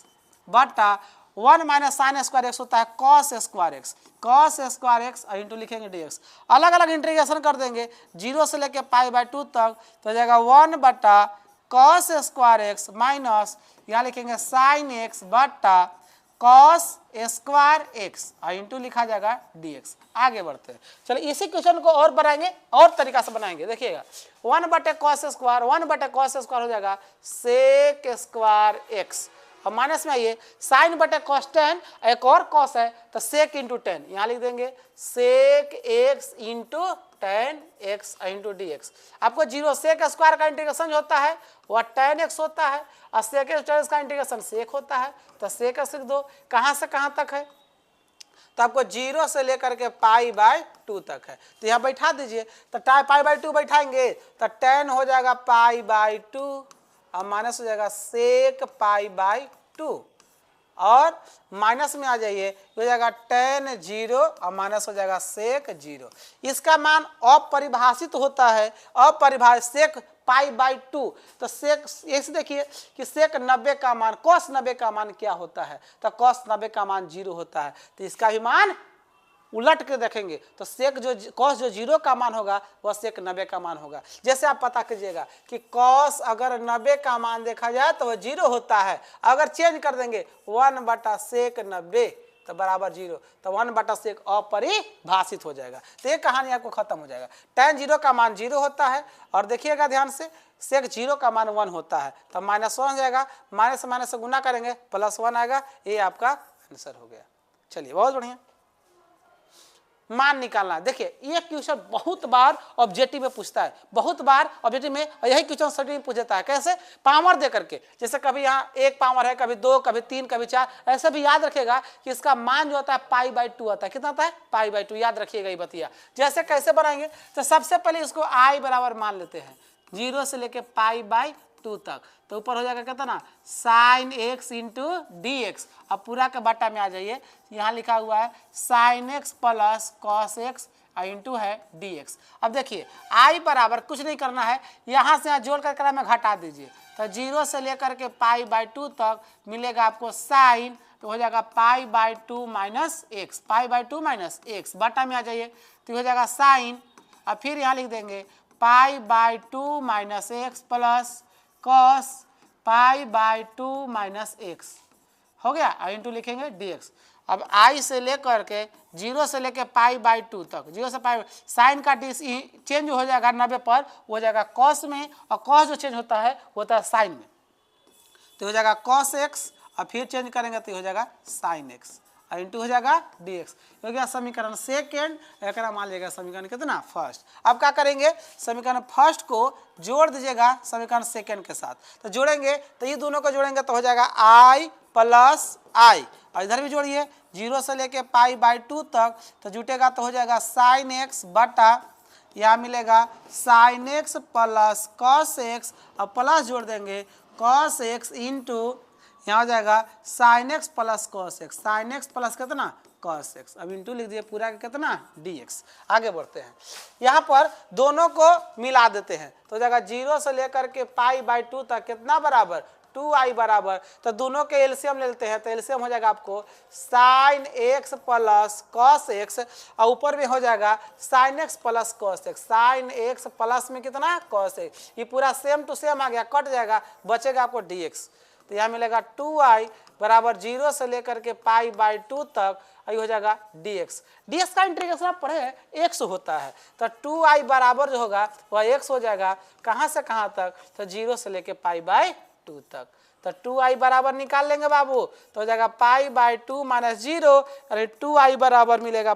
बटा 1 माइनस साइन स्क्वायर एक्स होता है cos square x, cos square X into लिखेंगे dx। अलग अलग इंटीग्रेशन कर देंगे 0 से लेके π/2 तक, तो हो जाएगा 1 बटा कॉस स्क्वायर एक्स माइनस यहाँ लिखेंगे साइन एक्स बटा कॉस स्क्वायर एक्स और इंटू लिखा जाएगा dx। आगे बढ़ते हैं, चलिए इसी क्वेश्चन को और बनाएंगे, और तरीका से बनाएंगे। देखिएगा 1/cos स्क्वायर 1/cos स्क्वायर हो जाएगा सेक स्क्वायर एक्स और माइनस में आइए साइन बटे कॉस टेन, एक और कॉस है तो सेक इंटू टेन, यहाँ लिख देंगे sec x into tan x into d x. आपको जीरो सेक स्क्वायर का इंटीग्रेशन होता है वह टेन एक्स होता है और सेक एक्स का इंटीग्रेशन सेक होता है, तो सेक लिख दो। कहाँ से कहाँ तक है, तो आपको 0 से लेकर के π/2 तक है, तो यहाँ बैठा दीजिए। तो π/2 बैठाएंगे तो टेन हो जाएगा π/2 और माइनस हो जाएगा सेक π/2 और माइनस में आ जाइए हो जाएगा टेन 0 और माइनस हो जाएगा सेक 0। इसका मान अपरिभाषित होता है, अपरिभाषित सेक π/2। तो सेक ऐसे देखिए कि सेक 90 का मान cos 90 का मान क्या होता है, तो cos 90 का मान 0 होता है, तो इसका भी मान उलट के देखेंगे तो सेक जो cos जो 0 का मान होगा वह सेक 90 का मान होगा। जैसे आप पता कीजिएगा कि cos अगर 90 का मान देखा जाए तो वह 0 होता है, अगर चेंज कर देंगे 1/सेक 90 तो बराबर 0, तो 1/सेक अपरिभाषित हो जाएगा। तो ये कहानी आपको खत्म हो जाएगा। tan 0 का मान 0 होता है और देखिएगा ध्यान से सेक 0 का मान 1 होता है, तो -1 हो जाएगा, माइनस माइनस से गुना करेंगे +1 आएगा, ये आपका आंसर हो गया। चलिए बहुत बढ़िया, मान निकालना। देखिए ये क्वेश्चन बहुत बार ऑब्जेक्टिव में पूछता है, बहुत बार ऑब्जेक्टिव में यही क्वेश्चन स्टडी में पूछता है। कैसे, पावर दे करके, जैसे कभी यहाँ 1 पावर है, कभी 2, कभी 3, कभी 4, ऐसे भी याद रखेगा कि इसका मान जो होता है π/2 आता है। कितना आता है π/2, याद रखिएगा ये बतिया। जैसे कैसे बनाएंगे, तो सबसे पहले इसको i बराबर मान लेते हैं 0 से लेके π/2 तक, तो ऊपर हो जाएगा कितना sine x into d x. अब पूरा के बटा में आ जाइए, यहाँ लिखा हुआ है sine x plus cos x into है डी एक्स। अब देखिए आई बराबर कुछ नहीं करना है, यहाँ से यहाँ जोड़ कर क्रम में घटा दीजिए, तो 0 से लेकर के π/2 तक मिलेगा आपको साइन, तो हो जाएगा π/2 माइनस एक्स, π/2 माइनस एक्स, बटा में आ जाइए तो हो जाएगा साइन, और फिर यहाँ लिख देंगे π/2 minus X plus cos π/2 minus X हो गया, इंटू लिखेंगे dx। अब i से लेकर के 0 से लेकर π/2 तक, 0 से पाई साइन का डी चेंज हो जाएगा 90 पर, हो जाएगा कॉस में, और कॉस जो चेंज होता है साइन में, तो हो जाएगा कॉस एक्स, और फिर चेंज करेंगे तो हो जाएगा साइन एक्स, और इंटू हो जाएगा dx। हो गया समीकरण सेकेंड, एक मान लीजिएगा समीकरण कितना फर्स्ट। अब क्या करेंगे, समीकरण फर्स्ट को जोड़ दीजिएगा समीकरण सेकेंड के साथ, तो जोड़ेंगे तो ये दोनों को जोड़ेंगे तो हो जाएगा i प्लस आई, और इधर भी जोड़िए 0 से लेके π/2 तक, तो जुटेगा तो हो जाएगा साइन एक्स बटा यहाँ मिलेगा sine x plus cos x, और प्लस जोड़ देंगे कॉस एक्स इंटू यहाँ हो जाएगा sine x plus cos x, sine x plus कितना कॉस एक्स, अब इंटू लिख दिए पूरा का कितना dx। आगे बढ़ते हैं, यहाँ पर दोनों को मिला देते हैं तो हो जाएगा 0 से लेकर के π/2 तक कितना बराबर 2i बराबर, तो दोनों के एलसीएम ले लेते हैं, तो एलसीएम हो जाएगा आपको sine x plus cos x, और ऊपर में हो जाएगा sine x plus cos x, sine x plus में कितना कॉस एक्स, ये पूरा सेम टू सेम आ गया, कट जाएगा, बचेगा आपको dx। तो यहाँ मिलेगा 2i बराबर 0 से लेकर के π/2 तक, ये हो जाएगा dx। dx का इंटीग्रेशन आप पढ़े हैं x होता है, तो 2i बराबर जो होगा वह x हो जाएगा, कहाँ से कहाँ तक, तो 0 से लेके π/2 तक, तो 2i बराबर निकाल लेंगे बाबू, तो हो जाएगा π/2 माइनस 0, अरे 2i बराबर मिलेगा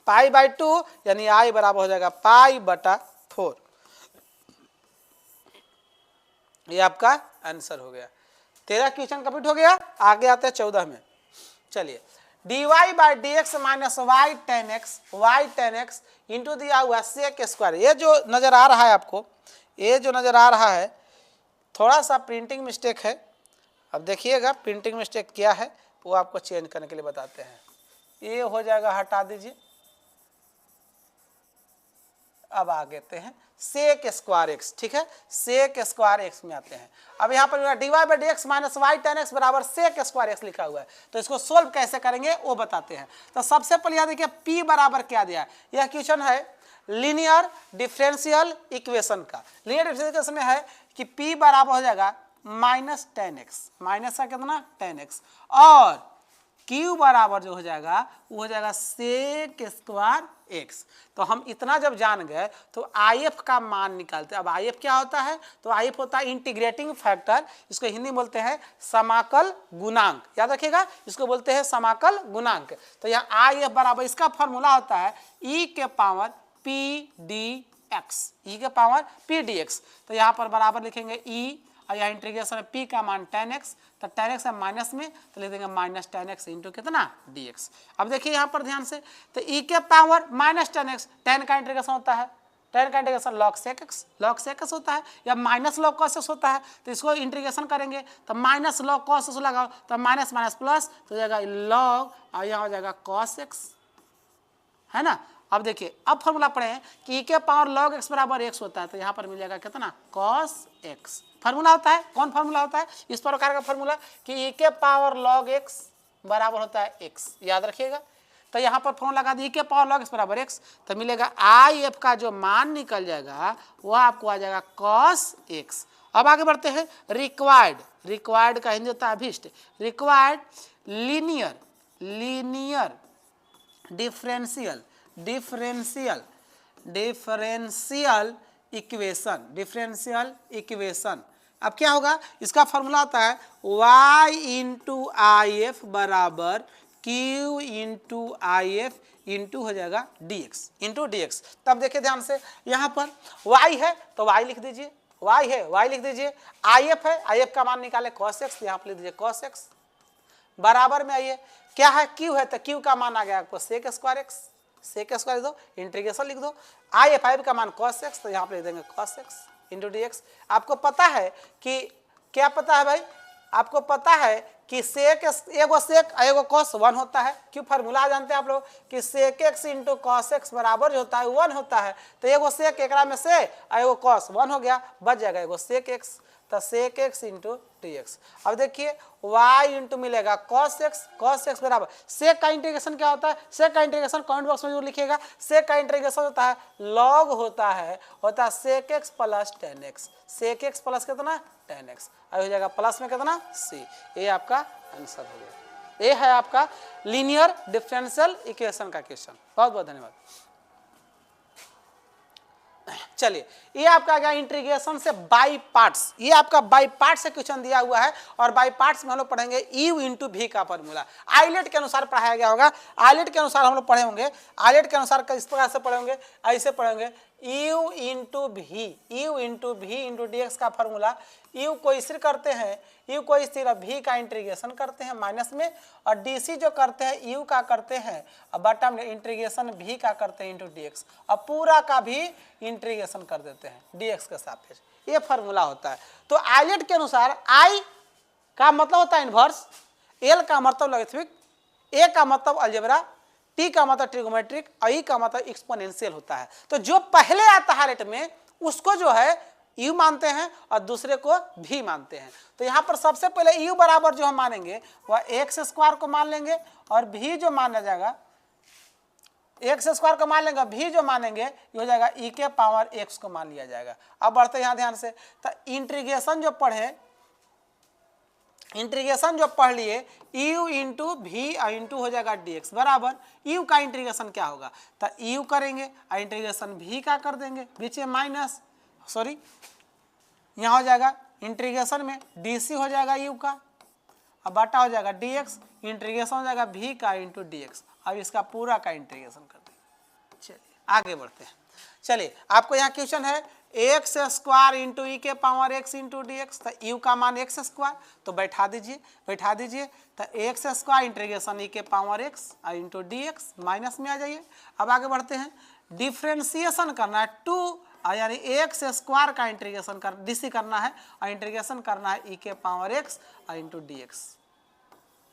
π/2, यानी i बराबर हो जाएगा π/4। ये आपका आंसर हो गया। 13 क्वेश्चन कंप्लीट हो गया। आगे आते हैं 14 में। चलिए dy/dx minus y tan x into दिया हुआ सेक स्क्वायर, ये जो नजर आ रहा है आपको, ये जो नजर आ रहा है थोड़ा सा प्रिंटिंग मिस्टेक है। अब देखिएगा प्रिंटिंग मिस्टेक क्या है वो आपको चेंज करने के लिए बताते हैं। ये हो जाएगा, हटा दीजिए। अब आगे आते हैं सेक स्क्वायर एक्स, ठीक है, सेक स्क्वायर एक्स में आते हैं। अब यहाँ पर dy/dx minus y tan x बराबर सेक स्क्वायर एक्स लिखा हुआ है, तो इसको सोल्व कैसे करेंगे वो बताते हैं। तो सबसे पहले यहाँ देखिए p बराबर क्या दिया है, यह क्वेश्चन है लीनियर डिफरेंशियल इक्वेशन का। लीनियर डिफरेंशियल इक्वेशन में है कि p बराबर हो जाएगा -10x, माइनस का कितना 10x, और q बराबर जो हो जाएगा वो हो जाएगा sec स्क्वायर x। तो हम इतना जब जान गए तो IF का मान निकालते हैं। अब IF क्या होता है? तो IF होता है इंटीग्रेटिंग फैक्टर, इसको हिंदी में बोलते हैं समाकल गुणांक, याद रखिएगा, इसको बोलते हैं समाकल गुणांक। तो यहाँ IF बराबर, इसका फॉर्मूला होता है e के पावर pdx, e के पावर pdx। तो यहाँ पर बराबर लिखेंगे e, और यहाँ इंटीग्रेशन है p का मान 10x, तो 10x है माइनस में, तो लिख देंगे -10x इंटू कितना dx। अब देखिए यहाँ पर ध्यान से, तो e के पावर -10x, 10 का इंटीग्रेशन होता है, 10 का integration log sec x, log sec x होता है, या माइनस log cos x होता है। तो इसको इंटीग्रेशन करेंगे तो माइनस log cos x लगाओ, तो माइनस माइनस प्लस, तो हो जाएगा log, और यहाँ हो जाएगा cos x, है ना। अब देखिए, अब फॉर्मूला पढ़े हैं कि e के पावर log x बराबर x होता है, तो यहाँ पर मिल जाएगा कितना cos x। फार्मूला होता है, कौन फार्मूला होता है? इस प्रकार का फार्मूला कि e के पावर log x बराबर होता है x, याद रखिएगा। तो यहाँ पर फॉर्मूला लगा दी e के पावर log x बराबर x, तो मिलेगा IF का जो मान निकल जाएगा वह आपको आ जाएगा cos x। अब आगे बढ़ते हैं, रिक्वायर्ड, रिक्वायर्ड का हिंदी होता है अभिष्ट, रिक्वायर्ड लीनियर डिफरेंशियल इक्वेशन। अब क्या होगा? इसका फॉर्मूला होता है y इंटू IF बराबर q इंटू IF इंटू हो जाएगा dx, इंटू dx। तब देखिए ध्यान से, यहाँ पर y है तो y लिख दीजिए, y है y लिख दीजिए, IF है, IF का मान निकाले cos x, यहाँ पर लिख दीजिए cos x, बराबर में आइए क्या है, q है, तो q का मान आ गया आपको sec square x, sec square लिख दो, इंटीग्रेशन लिख दो, IF का मान cos x, तो यहाँ पे लिख देंगे cos x इंटू dx। आपको पता है कि क्या पता है भाई? आपको पता है कि sec एगो sec एगो cos 1 होता है। क्यों? फार्मूला जानते हैं आप लोग कि sec x into cos x बराबर जो होता है 1 होता है। तो एगो sec एकरा में से एगो cos 1 हो गया, बच जाएगा एगो sec x, तो sec x इंटू dx। अब देखिए y इंटू मिलेगा cos x बराबर, sec का इंटीग्रेशन क्या होता है? sec का इंटीग्रेशन कमेंट बॉक्स में जरूर लिखिएगा। sec का इंटीग्रेशन होता है log होता है sec x plus 10x, sec x plus कितना 10x, अब हो जाएगा प्लस में कितना c। ये आपका आंसर हो गया। ये है आपका लीनियर डिफरेंशियल इक्वेशन का क्वेश्चन। बहुत बहुत धन्यवाद। चलिए, ये आपका गया इंटीग्रेशन से बाई पार्ट्स, ये आपका बाई पार्ट्स से क्वेश्चन दिया हुआ है, और बाई पार्ट्स में हम लोग पढ़ेंगे u इंटू भी का फॉर्मूला। आइलेट के अनुसार पढ़ाया गया होगा, आइलेट के अनुसार हम लोग पढ़े होंगे, आइलेट के अनुसार इस प्रकार से पढ़ेंगे, ऐसे पढ़ेंगे u इंटू भी इंटू dx का फॉर्मूला। u को स्थिर करते हैं, u को स्थिर, v का इंटीग्रेशन करते हैं माइनस में, और dc जो करते हैं u का करते हैं, और बटा में इंटीग्रेशन v का करते हैं इंटू dx, और पूरा का भी इंटीग्रेशन कर देते हैं dx के सापेक्ष। ये फॉर्मूला होता है। तो आइलेट के अनुसार I का मतलब होता है इनवर्स, L का मतलब लॉगरिथमिक, A का मतलब अलजेब्रा, T का मतलब ट्रिगोमेट्रिक, और E का मतलब एक्सपोनेंशियल होता है। तो जो पहले आता है आइलेट में उसको जो है u मानते हैं और दूसरे को v मानते हैं। तो यहाँ पर सबसे पहले u बराबर जो हम मानेंगे वह x स्क्वायर को मान लेंगे, और v जो माना जाएगा x स्क्वायर को मान लेंगे, v जो मानेंगे ये हो जाएगा e के पावर x को मान लिया जाएगा। अब बढ़ते हैं यहाँ ध्यान से, तो इंटीग्रेशन जो पढ़ लिए u इंटू भी इंटू हो जाएगा dx बराबर u का इंटीग्रेशन क्या होगा, तो u करेंगे और इंटीग्रेशन v का कर देंगे, बीच में माइनस, सॉरी यहाँ हो जाएगा इंटीग्रेशन में dc हो जाएगा u का, अब बटा हो जाएगा dx, इंटीग्रेशन हो जाएगा v का इंटू dx। अब इसका पूरा का इंटीग्रेशन कर देंगे। चलिए आगे बढ़ते हैं। चलिए, आपको यहाँ क्वेश्चन है एक्स स्क्वायर इंटू ई के power x into d x, तो यू का मान एक्स स्क्वायर, तो बैठा दीजिए तो एक्स स्क्वायर इंटीग्रेशन ई के power x into d x, minus में आ जाइए। अब आगे बढ़ते हैं, डिफ्रेंसिएशन करना है टू, यानी एक्स स्क्वायर का इंटीग्रेशन कर डीसी करना है, और इंटीग्रेशन करना है ई के power x into d x.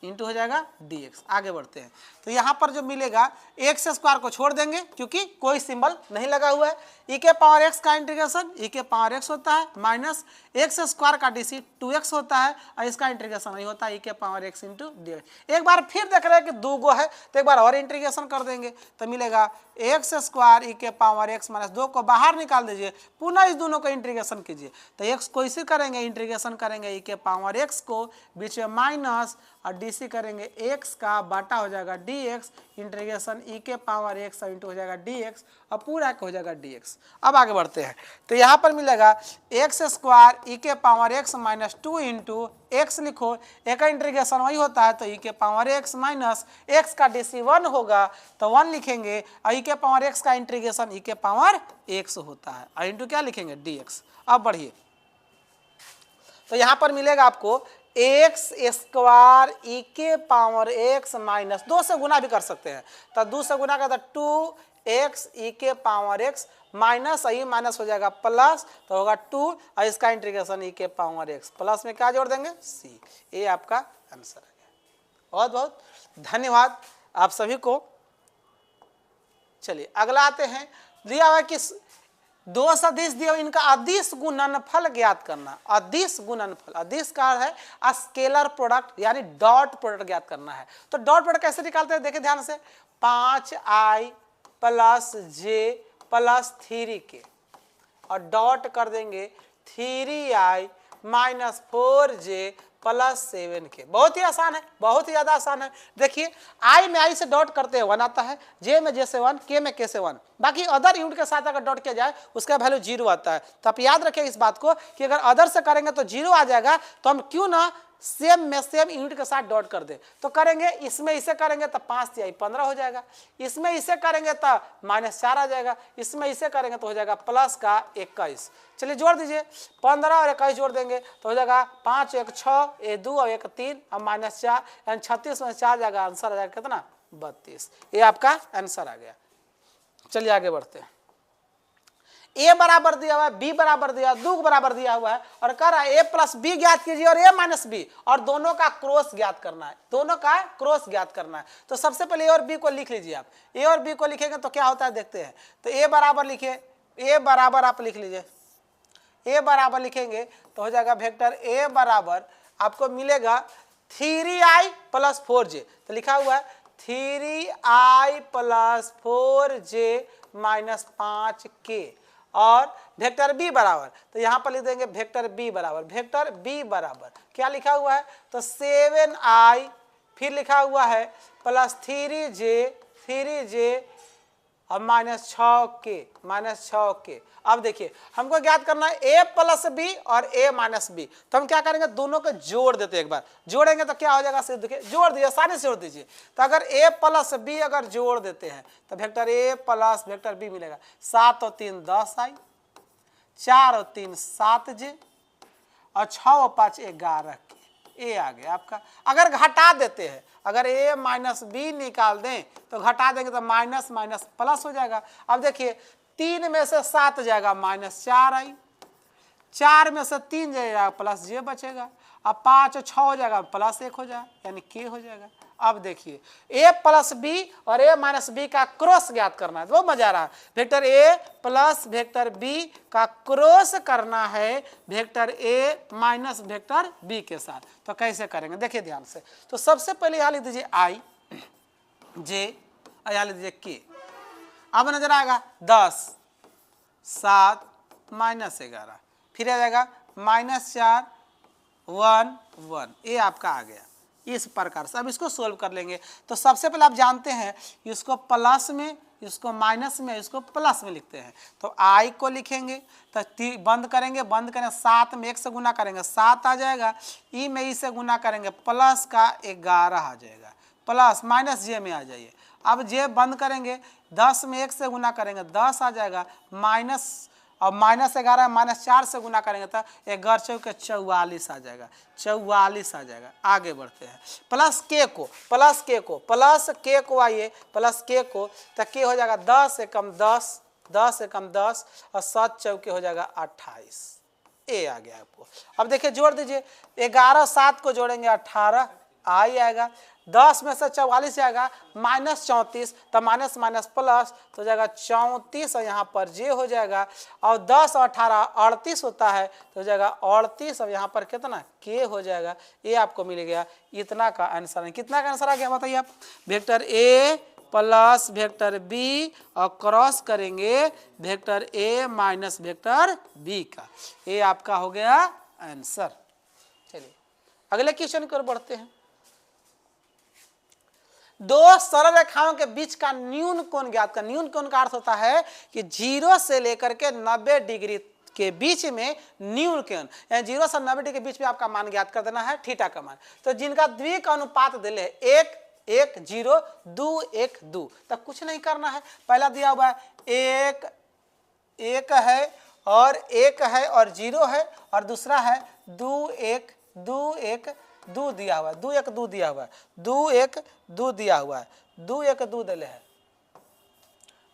Into हो जाएगा dx। आगे बढ़ते हैं तो यहाँ पर जो मिलेगा एक्स स्क्वायर को छोड़ देंगे क्योंकि कोई सिंबल नहीं लगा हुआ है। ई के पावर एक्स का इंटीग्रेशन ई के पावर एक्स होता है माइनस एक्स स्क्वायर का डीसी 2x होता है और इसका इंटीग्रेशन नहीं होता है ई के पावर एक्स इंटू dx। एक बार फिर देख रहे हैं कि दो गो है तो एक बार और इंटीग्रेशन कर देंगे तो मिलेगा एक्स स्क्वायर ई के पावर एक्स माइनस 2 को बाहर निकाल दीजिए, पुनः इस दोनों को इंटीग्रेशन कीजिए तो एक्स को इसे करेंगे इंटीग्रेशन करेंगे ई के पावर एक्स को बीच में माइनस और डीसी करेंगे एक्स का बाटा हो जाएगा dx इंटीग्रेशन ई के पावर एक्स इंटू हो जाएगा dx और पूरा हो जाएगा dx। अब आगे बढ़ते हैं तो यहाँ पर मिलेगा एक्स स्क्वायर ई के power x minus 2 into x लिखो, एक इंटीग्रेशन वही होता है तो ई के पावर एक्स माइनस एक्स का डीसी 1 होगा तो 1 लिखेंगे और ई के पावर एक्स का इंटीग्रेशन ई के पावर एक्स होता है और इंटू क्या लिखेंगे dx। अब बढ़िए तो यहाँ पर मिलेगा आपको एक्स स्क्वायर ई के पावर एक्स माइनस 2 से गुना भी कर सकते हैं तो 2 से गुना करता 2x ई के power x minus E minus हो जाएगा प्लस तो होगा 2 और इसका इंटीग्रेशन ई के पावर एक्स प्लस में क्या जोड़ देंगे c। ये आपका आंसर है। बहुत बहुत धन्यवाद आप सभी को। चलिए अगला आते हैं, दिया हुआ कि दो सदिश दिए हुए इनका अदिश गुणनफल ज्ञात करना। अदिश गुणनफल, अदिश का है स्केलर प्रोडक्ट यानी डॉट प्रोडक्ट ज्ञात करना है तो डॉट प्रोडक्ट कैसे निकालते हैं देखिए ध्यान से 5i प्लस जे प्लस 3k और डॉट कर देंगे 3i minus 4j plus 7k। बहुत ही आसान है, बहुत ही ज्यादा आसान है। देखिए i में i से डॉट करते हैं 1 आता है, j में j से 1, k में k से 1, बाकी अदर यूनिट के साथ अगर डॉट किया जाए उसका वैल्यू 0 आता है। तो आप याद रखिए इस बात को कि अगर अदर से करेंगे तो 0 आ जाएगा तो हम क्यों ना सेम में सेम यूनिट के साथ डॉट कर दे। तो करेंगे इसमें इसे करेंगे तो 5 से 15 हो जाएगा, इसमें इसे करेंगे तो -4 आ जाएगा, इसमें इसे करेंगे तो हो जाएगा प्लस का 21। चलिए जोड़ दीजिए 15 और 21 जोड़ देंगे तो हो जाएगा 5 1 6 1 2 और 1 3 और -4 यानी 36 में 4 जाएगा, आंसर आ जाएगा कितना 32। ये आपका आंसर आ गया। चलिए आगे बढ़ते हैं। ए बराबर दिया हुआ है, बी बराबर दिया, दो बराबर दिया हुआ है और कह रहा है ए प्लस बी ज्ञात कीजिए और ए माइनस बी और दोनों का क्रॉस ज्ञात करना है, दोनों का क्रॉस ज्ञात करना है। तो सबसे पहले ए और बी को लिख लीजिए। आप ए और बी को लिखेंगे तो क्या होता है देखते हैं। तो ए बराबर लिखिए, ए बराबर आप लिख लीजिए, ए बराबर लिखेंगे तो हो जाएगा वेक्टर ए बराबर आपको मिलेगा 3i प्लस 4j। तो लिखा हुआ है 3i plus 4j minus 5k और वेक्टर बी बराबर, तो यहाँ पर लिख देंगे वेक्टर बी बराबर, वेक्टर बी बराबर क्या लिखा हुआ है तो 7i फिर लिखा हुआ है प्लस 3j और -6k। अब देखिए हमको ज्ञात करना है a प्लस बी और a माइनस बी, तो हम क्या करेंगे दोनों को जोड़ देते हैं। एक बार जोड़ेंगे तो क्या हो जाएगा, देखिए जोड़ दीजिए, आसानी से जोड़ दीजिए। तो अगर a प्लस बी अगर जोड़ देते हैं तो vector a plus vector B मिलेगा 7 और 3 10i, 4 और 3 7j और 6 और 5 11k। ए आ गया आपका। अगर घटा देते हैं, अगर a माइनस बी निकाल दें तो घटा देंगे तो माइनस माइनस प्लस हो जाएगा। अब देखिए 3 में से 7 जाएगा -4i, 4 में से 3 जाएगा प्लस j बचेगा, अब 5 और 6 हो जाएगा प्लस 1 हो जाएगा यानी k हो जाएगा। अब देखिए a प्लस बी और a माइनस बी का क्रॉस ज्ञात करना है, बहुत मजा आ रहा है। Vector a plus vector b का क्रॉस करना है vector a minus vector b के साथ। तो कैसे करेंगे देखिए ध्यान से। तो सबसे पहले यहाँ लिख दीजिए i j और यहाँ लिख दीजिए k। अब नजर आएगा 10 7 -11 फिर आ जाएगा -4 1 1। ये आपका आ गया इस प्रकार से। अब इसको सोल्व कर लेंगे। तो सबसे पहले आप जानते हैं इसको प्लस में, इसको माइनस में, इसको प्लस में लिखते हैं। तो i को लिखेंगे तो बंद करेंगे, 7 में 1 से गुना करेंगे 7 आ जाएगा, ई में ई से गुना करेंगे प्लस का 11 आ जाएगा, प्लस माइनस जे में आ जाइए। अब जे बंद करेंगे 10 में 1 से गुना करेंगे 10 आ जाएगा, माइनस और -11 -4 से गुना करेंगे तो 11 चौके 44 आ जाएगा, 44 आ जाएगा। आगे बढ़ते हैं प्लस के को आइए प्लस के को तो के हो जाएगा 10 एकम 10 10 एकम 10 और 7 चौके हो जाएगा 28। ए आ गया आपको। अब देखिए जोड़ दीजिए 11 7 को जोड़ेंगे 18 आई आएगा। 10 में से 44 जाएगा -34, तो माइनस माइनस प्लस तो हो जाएगा 34 और यहाँ पर जे हो जाएगा। और 10 और 18 38 होता है तो हो जाएगा 38 और यहाँ पर कितना के हो जाएगा। ये आपको मिल गया, इतना का आंसर है। कितना का आंसर आ गया बताइए आप। Vector A plus vector B और क्रॉस करेंगे vector A minus vector B का, ये आपका हो गया आंसर। चलिए अगले क्वेश्चन की ओर बढ़ते हैं। दो सरल रेखाओं के बीच का न्यून कोण ज्ञात कर। न्यून कोण का अर्थ होता है कि 0 से लेकर के 90 डिग्री के बीच में न्यून कोण, यानी 0 से 90 डिग्री के बीच में आपका मान ज्ञात कर देना है, थीटा का मान। तो जिनका द्वि का अनुपात दिले 1 1 0 2 1 2, तब कुछ नहीं करना है। पहला दिया हुआ है 1 1 है और 1 है और 0 है, और दूसरा है 2 1 2 1 2 दिया हुआ है, 2 1 2 दिया हुआ है, 2 1 2 दिया हुआ है, 2 1 2 दिले है,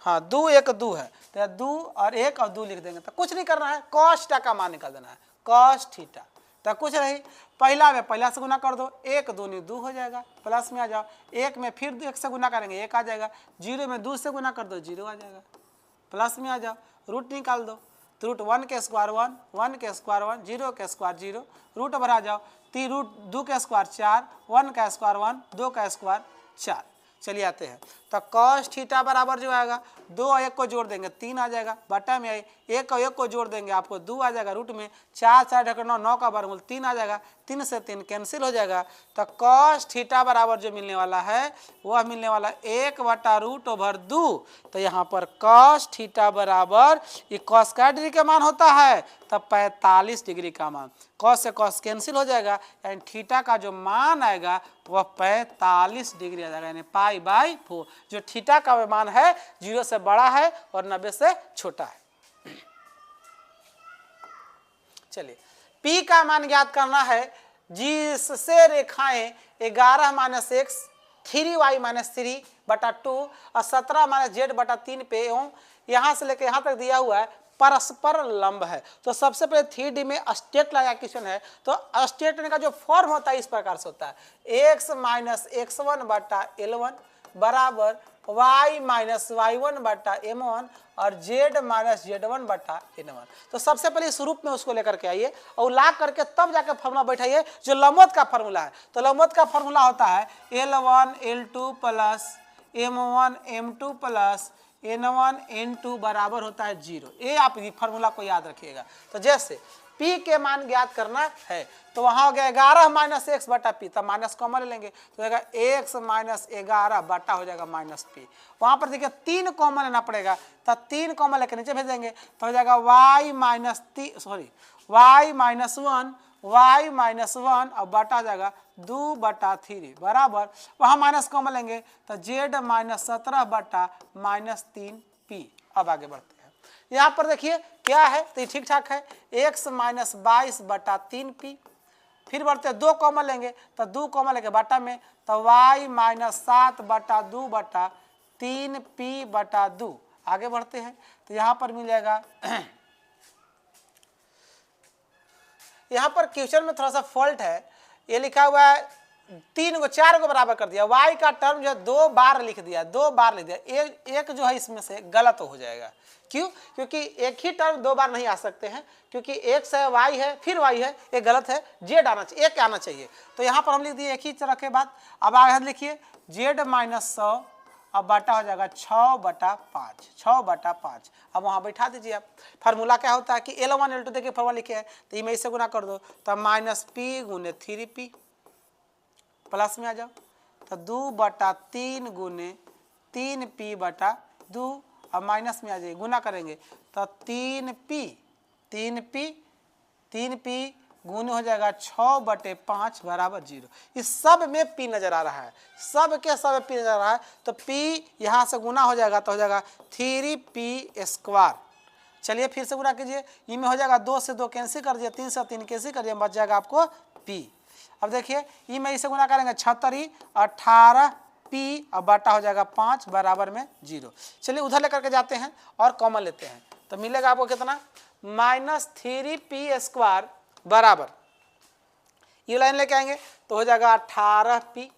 हाँ 2 1 2 है, तो 2 और 1 और 2 लिख देंगे। तो कुछ नहीं करना है, कॉस थीटा का मान निकाल देना है, कॉस थीटा। तो कुछ नहीं, पहला में पहला से गुना कर दो, 1 2 नहीं 2 हो जाएगा, प्लस में आ जाओ, 1 में फिर 1 से गुना करेंगे 1 आ जाएगा, 0 में 2 से गुना कर दो 0 आ जाएगा, प्लस में आ जाओ, रूट निकाल दो, तो रूट 1 के स्क्वायर 1 1 के स्क्वायर 1 0 के स्क्वायर 0, रूट भरा जाओ, 3 रूट 2 का स्क्वायर 4 1 का स्क्वायर 1 2 का स्क्वायर 4। चलिए आते हैं, तो कॉस थीटा बराबर जो आएगा 2 और 1 को जोड़ देंगे 3 आ जाएगा, बटा में 1 और 1 को जोड़ देंगे आपको 2 आ जाएगा, रूट में 4 4 ढकर 9 9 का वर्गमूल 3 आ जाएगा, 3 से 3 कैंसिल हो जाएगा। तो कॉस थीटा बराबर जो मिलने वाला है वह मिलने वाला 1/√2। तो यहाँ पर कॉस थीटा बराबर ये कॉस का डिग्री का मान होता है तब 45 डिग्री का मान, कॉस से कॉस कैंसिल हो जाएगा, यानी थीटा का जो मान आएगा वह 45 डिग्री आ जाएगा, यानी π/4। जो थीटा का मान है 0 से बड़ा है और 90 से छोटा है। चलिए P का मान ज्ञात करना है, जिससे रेखाएं 11 - x 3y - 3/2 और 17 - z/3 पे एवं यहां से लेकर यहां तक दिया हुआ है परस्पर लंब है। तो सबसे पहले 3D में स्टेट लाया क्वेश्चन है, तो स्टेट का जो फॉर्म होता है इस प्रकार से होता है, x - x1/L1 बराबर y - y1/M1 और z - z1/N1। तो सबसे पहले इस रूप में उसको लेकर के आइए और ला करके तब जाकर फार्मूला बैठाइए जो लंबवत का फार्मूला है। तो लंबवत का फार्मूला होता है L1 L2 plus M1 M2 plus N1 N2 बराबर होता है 0। ये आप फार्मूला को याद रखिएगा। तो जैसे P के मान ज्ञात करना है तो वहां हो गया 11 - x/P, तब माइनस कॉमन ले लेंगे तो हो जाएगा x - 11 बटा हो जाएगा -P। वहां पर देखिए 3 कॉमन लेना पड़ेगा, तो 3 कॉमन लेकर नीचे भेज देंगे तो हो जाएगा y - 1 और बटा जाएगा 2/3 बराबर, वहां माइनस कॉमन लेंगे तो z - 17 - 3p। अब आगे बढ़ते हैं, यहाँ पर देखिए क्या है, तो ये ठीक ठाक है, x - 22/3p। फिर बढ़ते हैं 2 कॉमन लेंगे तो 2 कॉमन लेके बटा में तो y - 7/2/3p/2। आगे बढ़ते हैं तो यहाँ पर मिल जाएगा यहाँ पर क्वेश्चन में थोड़ा सा फॉल्ट है, ये लिखा हुआ है 3 को 4 को बराबर कर दिया, y का टर्म जो है 2 बार लिख दिया, 2 बार लिख दिया, एक जो है इसमें से गलत हो जाएगा। क्यों? क्योंकि एक ही टर्म 2 बार नहीं आ सकते हैं, क्योंकि एक से y है फिर y है, ये गलत है, z आना चाहिए, एक आना चाहिए। तो यहाँ पर हम लिख दिए एक ही तरह के बात। अब आगे लिखिए z - 100 अब बटा हो जाएगा 6/5, 6/5। अब वहाँ बैठा दीजिए आप। फार्मूला क्या होता है कि L1 L2 देखिए फार्मूला लिखे है, तो इमें इससे गुना कर दो तो -p गुने 3p, प्लस में आ जाओ तो 2/3 गुने 3p/2, अब माइनस में आ जाइए गुना करेंगे तो 3p गुने हो जाएगा 6/5 बराबर 0। इस सब में p नजर आ रहा है, सब के सब p नजर आ रहा है, तो p यहाँ से गुना हो जाएगा तो हो जाएगा 3p²। चलिए फिर से गुना कीजिए, इनमें हो जाएगा 2 से 2 कैंसिल कर दिया, 3 से 3 कैंसिल कर दिया, बच जाएगा आपको p। अब देखिए इनमें इसे गुना करेंगे 36 18p अब बटा हो जाएगा 5 बराबर में 0। चलिए उधर लेकर के जाते हैं और कॉमन लेते हैं तो मिलेगा आपको कितना -3p² बराबर ये लाइन लेके आएंगे तो हो जाएगा 18p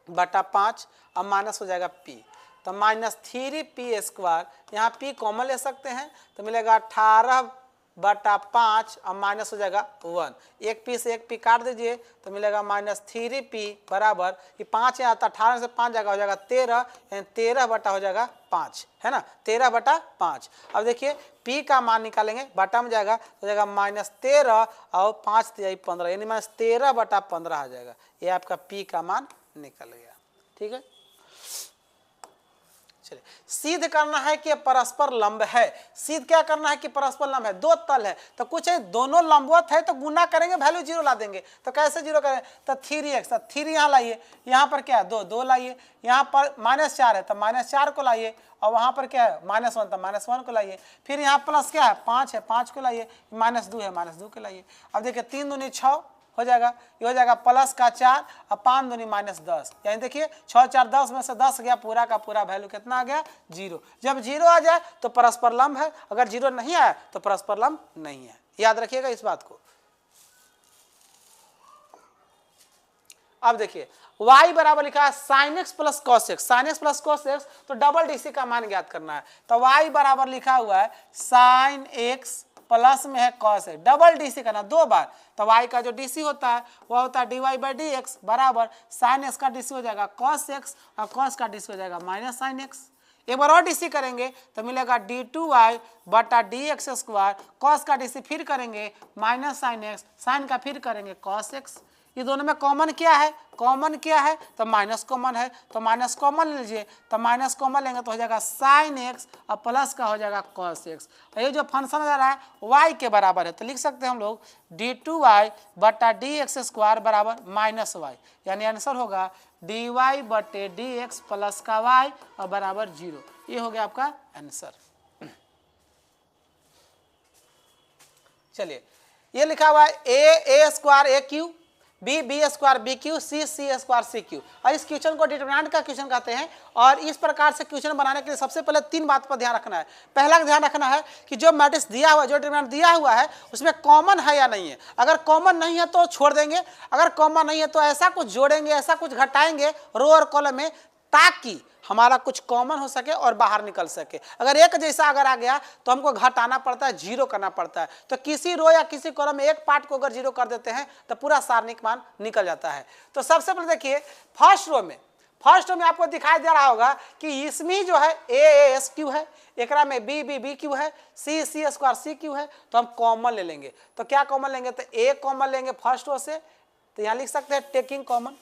बटा 5 अब माइनस हो जाएगा p, तो -3p², यहाँ p कॉमन ले सकते हैं तो मिलेगा 18 बटा 5 अब माइनस हो जाएगा 1, एक p से एक p काट दीजिए तो मिलेगा -3p बराबर, ये 5 है तो 18 से 5 जाएगा हो जाएगा 13, यानी 13 बटा हो जाएगा 5, है ना, 13 बटा 5। अब देखिए p का मान निकालेंगे, बटा में जाएगा तो जाएगा -13 और 5 3 15, यानी -13 बटा 15 आ जाएगा, ये आपका p का मान निकल गया। ठीक है, चलिए सिद्ध करना है कि परस्पर लंब है। सिद्ध क्या करना है कि परस्पर लंब है, दो तल है तो कुछ है दोनों लंबवत है तो गुना करेंगे वैल्यू 0 ला देंगे, तो कैसे 0 करें, तो 3x, तो 3 यहाँ लाइए, यहाँ पर क्या है 2 2 लाइए, यहाँ पर -4 है तो -4 को लाइए, और वहाँ पर क्या है -1 तो -1 को लाइए, फिर यहाँ प्लस क्या है 5 है 5 को लाइए, -2 है -2 को लाइए। अब देखिए 3 दूनी 6 हो जाएगा, ये हो जाएगा प्लस का 4 और 5 दूनी -10, यानी देखिए 6 4 10 में से 10 गया, पूरा का पूरा वैल्यू कितना आ गया 0। जब 0 आ जाए तो परस्पर लंब है, अगर 0 नहीं आया तो परस्पर लंब नहीं है, याद रखिएगा इस बात को। अब देखिए y बराबर लिखा है sin x plus cos x, sin x plus cos x, तो डबल डीसी का मान ज्ञात करना है, तो y बराबर लिखा हुआ है sin x प्लस में है cos x, डबल डीसी करना 2 बार, तो y का जो डीसी होता है वह होता है dy/dx बराबर sin x का डीसी हो जाएगा cos x और cos का डीसी हो जाएगा माइनस sin x। एक बार और डीसी करेंगे तो मिलेगा d2y बटा dx², cos का डीसी फिर करेंगे माइनस sin x, sin का फिर करेंगे cos x। ये दोनों में कॉमन क्या है, कॉमन क्या है तो माइनस कॉमन है, तो माइनस कॉमन लीजिए, तो माइनस कॉमन लेंगे तो हो जाएगा sin x और प्लस का हो जाएगा cos x। ये जो फंक्शन आ रहा है y के बराबर है तो लिख सकते हैं हम लोग d2y बटा dx² बराबर -y, यानी आंसर होगा dy बटे dx प्लस का y और बराबर 0। ये हो गया आपका आंसर। चलिए ये लिखा हुआ है a² aq, b² bq, c² cq, और इस क्वेश्चन को डिटरमिनेंट का क्वेश्चन कहते हैं। और इस प्रकार से क्वेश्चन बनाने के लिए सबसे पहले 3 बात पर ध्यान रखना है। पहला ध्यान रखना है कि जो मैट्रिक्स दिया हुआ है, जो डिटरमिनेंट दिया हुआ है उसमें कॉमन है या नहीं है, अगर कॉमन नहीं है तो छोड़ देंगे, अगर कॉमन नहीं है तो ऐसा कुछ जोड़ेंगे, ऐसा कुछ घटाएंगे रो और कॉलम में ताकि हमारा कुछ कॉमन हो सके और बाहर निकल सके। अगर एक जैसा अगर आ गया तो हमको घटाना पड़ता है, 0 करना पड़ता है, तो किसी रो या किसी कॉलम में एक पार्ट को अगर 0 कर देते हैं तो पूरा सारणिक मान निकल जाता है। तो सबसे पहले देखिए फर्स्ट रो में आपको दिखाई दे रहा होगा कि इसमें जो है a s q है, एकरा में b b b q है, c c² c q है, तो हम कॉमन ले लेंगे। तो क्या कॉमन लेंगे, तो a कॉमन लेंगे फर्स्ट रो से, तो यहाँ लिख सकते हैं टेकिंग कॉमन।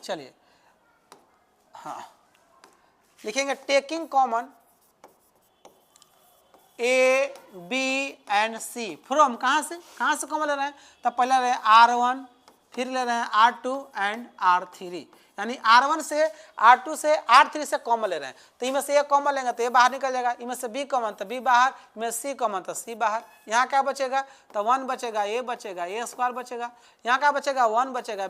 चलिए हाँ लिखेंगे taking common a b and c from कहाँ से कॉमन ले रहे हैं, तो पहले ले रहे हैं r1, फिर ले रहे हैं r2 एंड r3, यानी r1 से r2 से r3 से कॉमन ले रहे हैं। तो इनमें से a कॉमन लेंगे तो a बाहर निकल जाएगा, इनमें से b कॉमन तो b बाहर, इनमें c कॉमन तो c बाहर। यहाँ क्या बचेगा, तो 1 बचेगा, a बचेगा, a² बचेगा, यहाँ क्या बचेगा 1 बचेगा,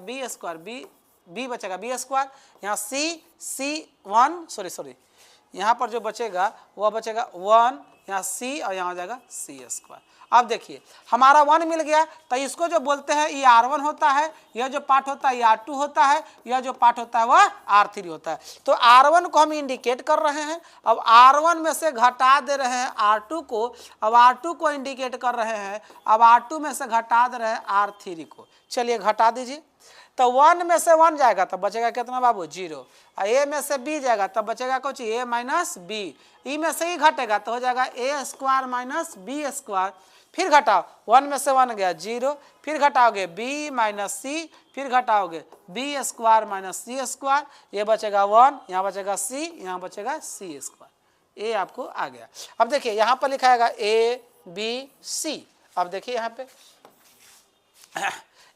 b बचेगा b², यहाँ c1 यहाँ पर जो बचेगा वह बचेगा 1, यहाँ c और यहाँ हो जाएगा c²। अब देखिए हमारा 1 मिल गया, तो इसको जो बोलते हैं ये r1 होता है, यह जो पार्ट होता है ये r2 होता है, यह जो पार्ट होता है वह r3 होता है। तो r1 को हम इंडिकेट कर रहे हैं, अब r1 में से घटा दे रहे हैं r2 को, अब r2 को इंडिकेट कर रहे हैं, अब r2 में से घटा दे रहे हैं r3 को। चलिए घटा दीजिए, तो 1 में से 1 जाएगा तब बचेगा कितना बाबू 0, और a में से b जाएगा तब बचेगा कुछ a माइनस b, ई में से ही घटेगा तो हो जाएगा a² माइनस b², फिर घटाओ 1 में से 1 गया 0, फिर घटाओगे b माइनस c, फिर घटाओगे b² माइनस c², ये बचेगा 1, यहाँ बचेगा c, यहाँ बचेगा c², ये आपको आ गया। अब देखिए यहाँ पर लिखा है a b c, अब देखिए यहाँ पे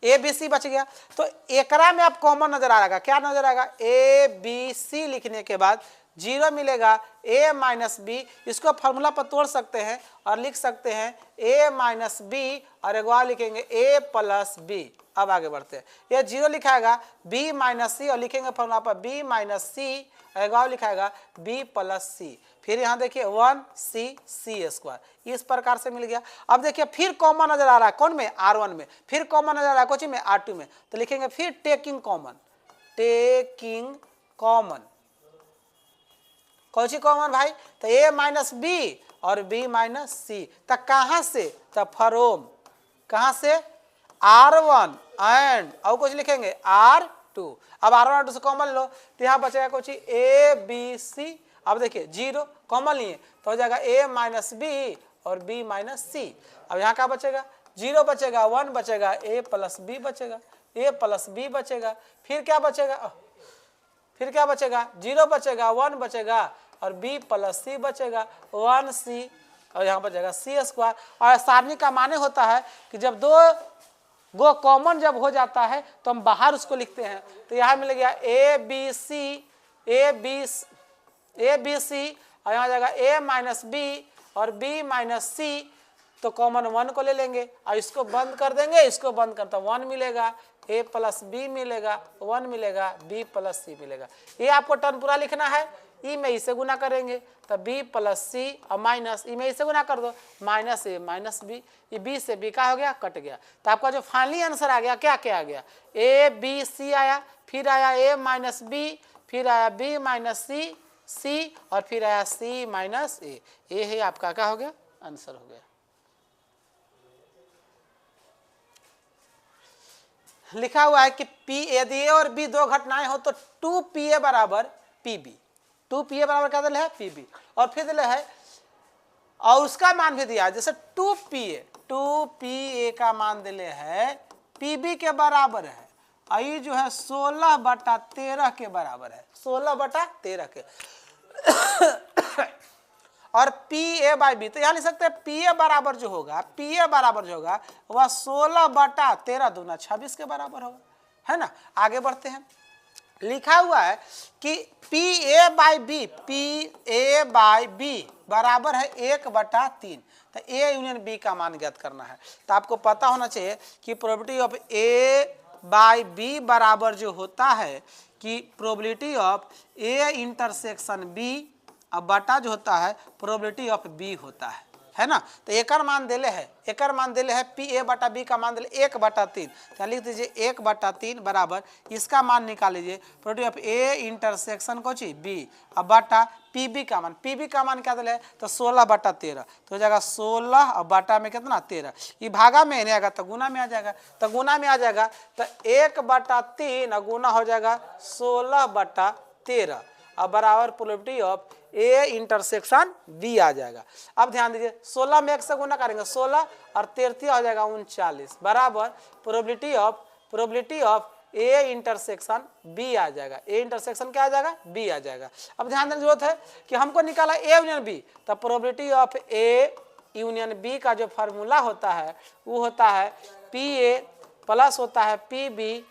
ए बी सी बच गया, तो एकरा में आप कॉमन नजर आ रहा, क्या नजर आएगा, ए बी सी लिखने के बाद जीरो मिलेगा a माइनस बी। इसको फॉर्मूला पर तोड़ सकते हैं और लिख सकते हैं a माइनस बी और एक बार लिखेंगे a प्लस बी। अब आगे बढ़ते हैं, ये जीरो लिखाएगा b माइनस सी और लिखेंगे फॉर्मूला पर b माइनस सी, एक बार लिखाएगा b प्लस सी। फिर यहाँ देखिए 1c² इस प्रकार से मिल गया। अब देखिए फिर कॉमन नजर आ रहा है कौन में, R1 में, फिर कॉमन नजर आ रहा है कोची में, R2 में, तो लिखेंगे फिर टेकिंग कॉमन, टेकिंग कॉमन, कौन सी कॉमन भाई, तो a माइनस बी और b माइनस सी। तो कहाँ से, तो फ्रॉम, कहाँ से, R1 एंड और कुछ लिखेंगे R2। अब R1 R2 से कॉमन लो तो यहाँ बचेगा कुछ a b c। अब देखिए जीरो कॉमन लिए तो हो जाएगा a माइनस बी और b माइनस सी। अब यहाँ क्या बचेगा, जीरो बचेगा, 1 बचेगा, a प्लस बी बचेगा, a प्लस बी बचेगा। फिर क्या बचेगा, फिर क्या बचेगा, जीरो बचेगा, 1 बचेगा और b प्लस सी बचेगा, 1c और यहाँ बचेगा c²। और सारणी का माने होता है कि जब दो गो कॉमन जब हो जाता है तो हम बाहर उसको लिखते हैं। तो यहाँ मिल गया a b c और यहाँ जाएगा a माइनस बी और b माइनस सी। तो कॉमन 1 को ले लेंगे और इसको बंद कर देंगे, इसको बंद करता 1 मिलेगा, a प्लस बी मिलेगा, 1 मिलेगा, b प्लस सी मिलेगा। ये आपको टर्म पूरा लिखना है, ई में इसे गुना करेंगे तो b प्लस सी और माइनस ई में इसे गुना कर दो, माइनस a माइनस बी, ये b से b का हो गया, कट गया। तो आपका जो फाइनली आंसर आ गया क्या क्या आ गया, a b c आया, फिर आया a माइनस बी, फिर आया b माइनस सी और फिर आया c माइनस a। ये है आपका क्या हो गया, आंसर हो गया। लिखा हुआ है कि P यदि A और B दो घटनाएं हो तो 2PA बराबर PB, 2PA बराबर क्या दिया है, PB। और फिर दिया है और उसका मान भी दिया, जैसे 2PA का मान दिले है PB के बराबर है, आई जो है 16/13 के बराबर है, 16/13 के और PA बाई बी, तो यहाँ लिख सकते हैं PA बराबर जो होगा, PA बराबर जो होगा वह 16/13 दूना 26 के बराबर होगा, है ना। आगे बढ़ते हैं, लिखा हुआ है कि PA बाई बी बराबर है 1/3। तो A यूनियन B का मान ज्ञात करना है। तो आपको पता होना चाहिए कि probability of A by B बराबर जो होता है कि probability of A intersection B अब बटा जो होता है प्रोबेबिलिटी ऑफ बी होता है ना। तो एकर मान दिले है, एकर मान दिले है PA बटा बी का मान दिले 1/3। तो लिख दीजिए 1/3 बराबर इसका मान निकाल लीजिए प्रोबेबिलिटी ऑफ A इंटरसेक्शन को ची B अब बटा PB का मान, PB का मान क्या दिले है तो 16/13। तो हो जाएगा 16 और बटा में कितना 13, ये भागा में नहीं आएगा तो गुना में आ जाएगा, तो गुना में आ जाएगा तो 1/3 और गुना हो जाएगा 16/13 अब बराबर probability of A intersection B आ जाएगा। अब ध्यान दीजिए 16 में 1 से गुना करेंगे 16 और 33 हो जाएगा 39 बराबर probability of A intersection B आ जाएगा। A इंटरसेक्शन क्या आ जाएगा, B आ जाएगा। अब ध्यान देने की जरूरत है कि हमको निकाला A यूनियन B, तो probability of A union B का जो फार्मूला होता है वो होता है PA प्लस होता है PB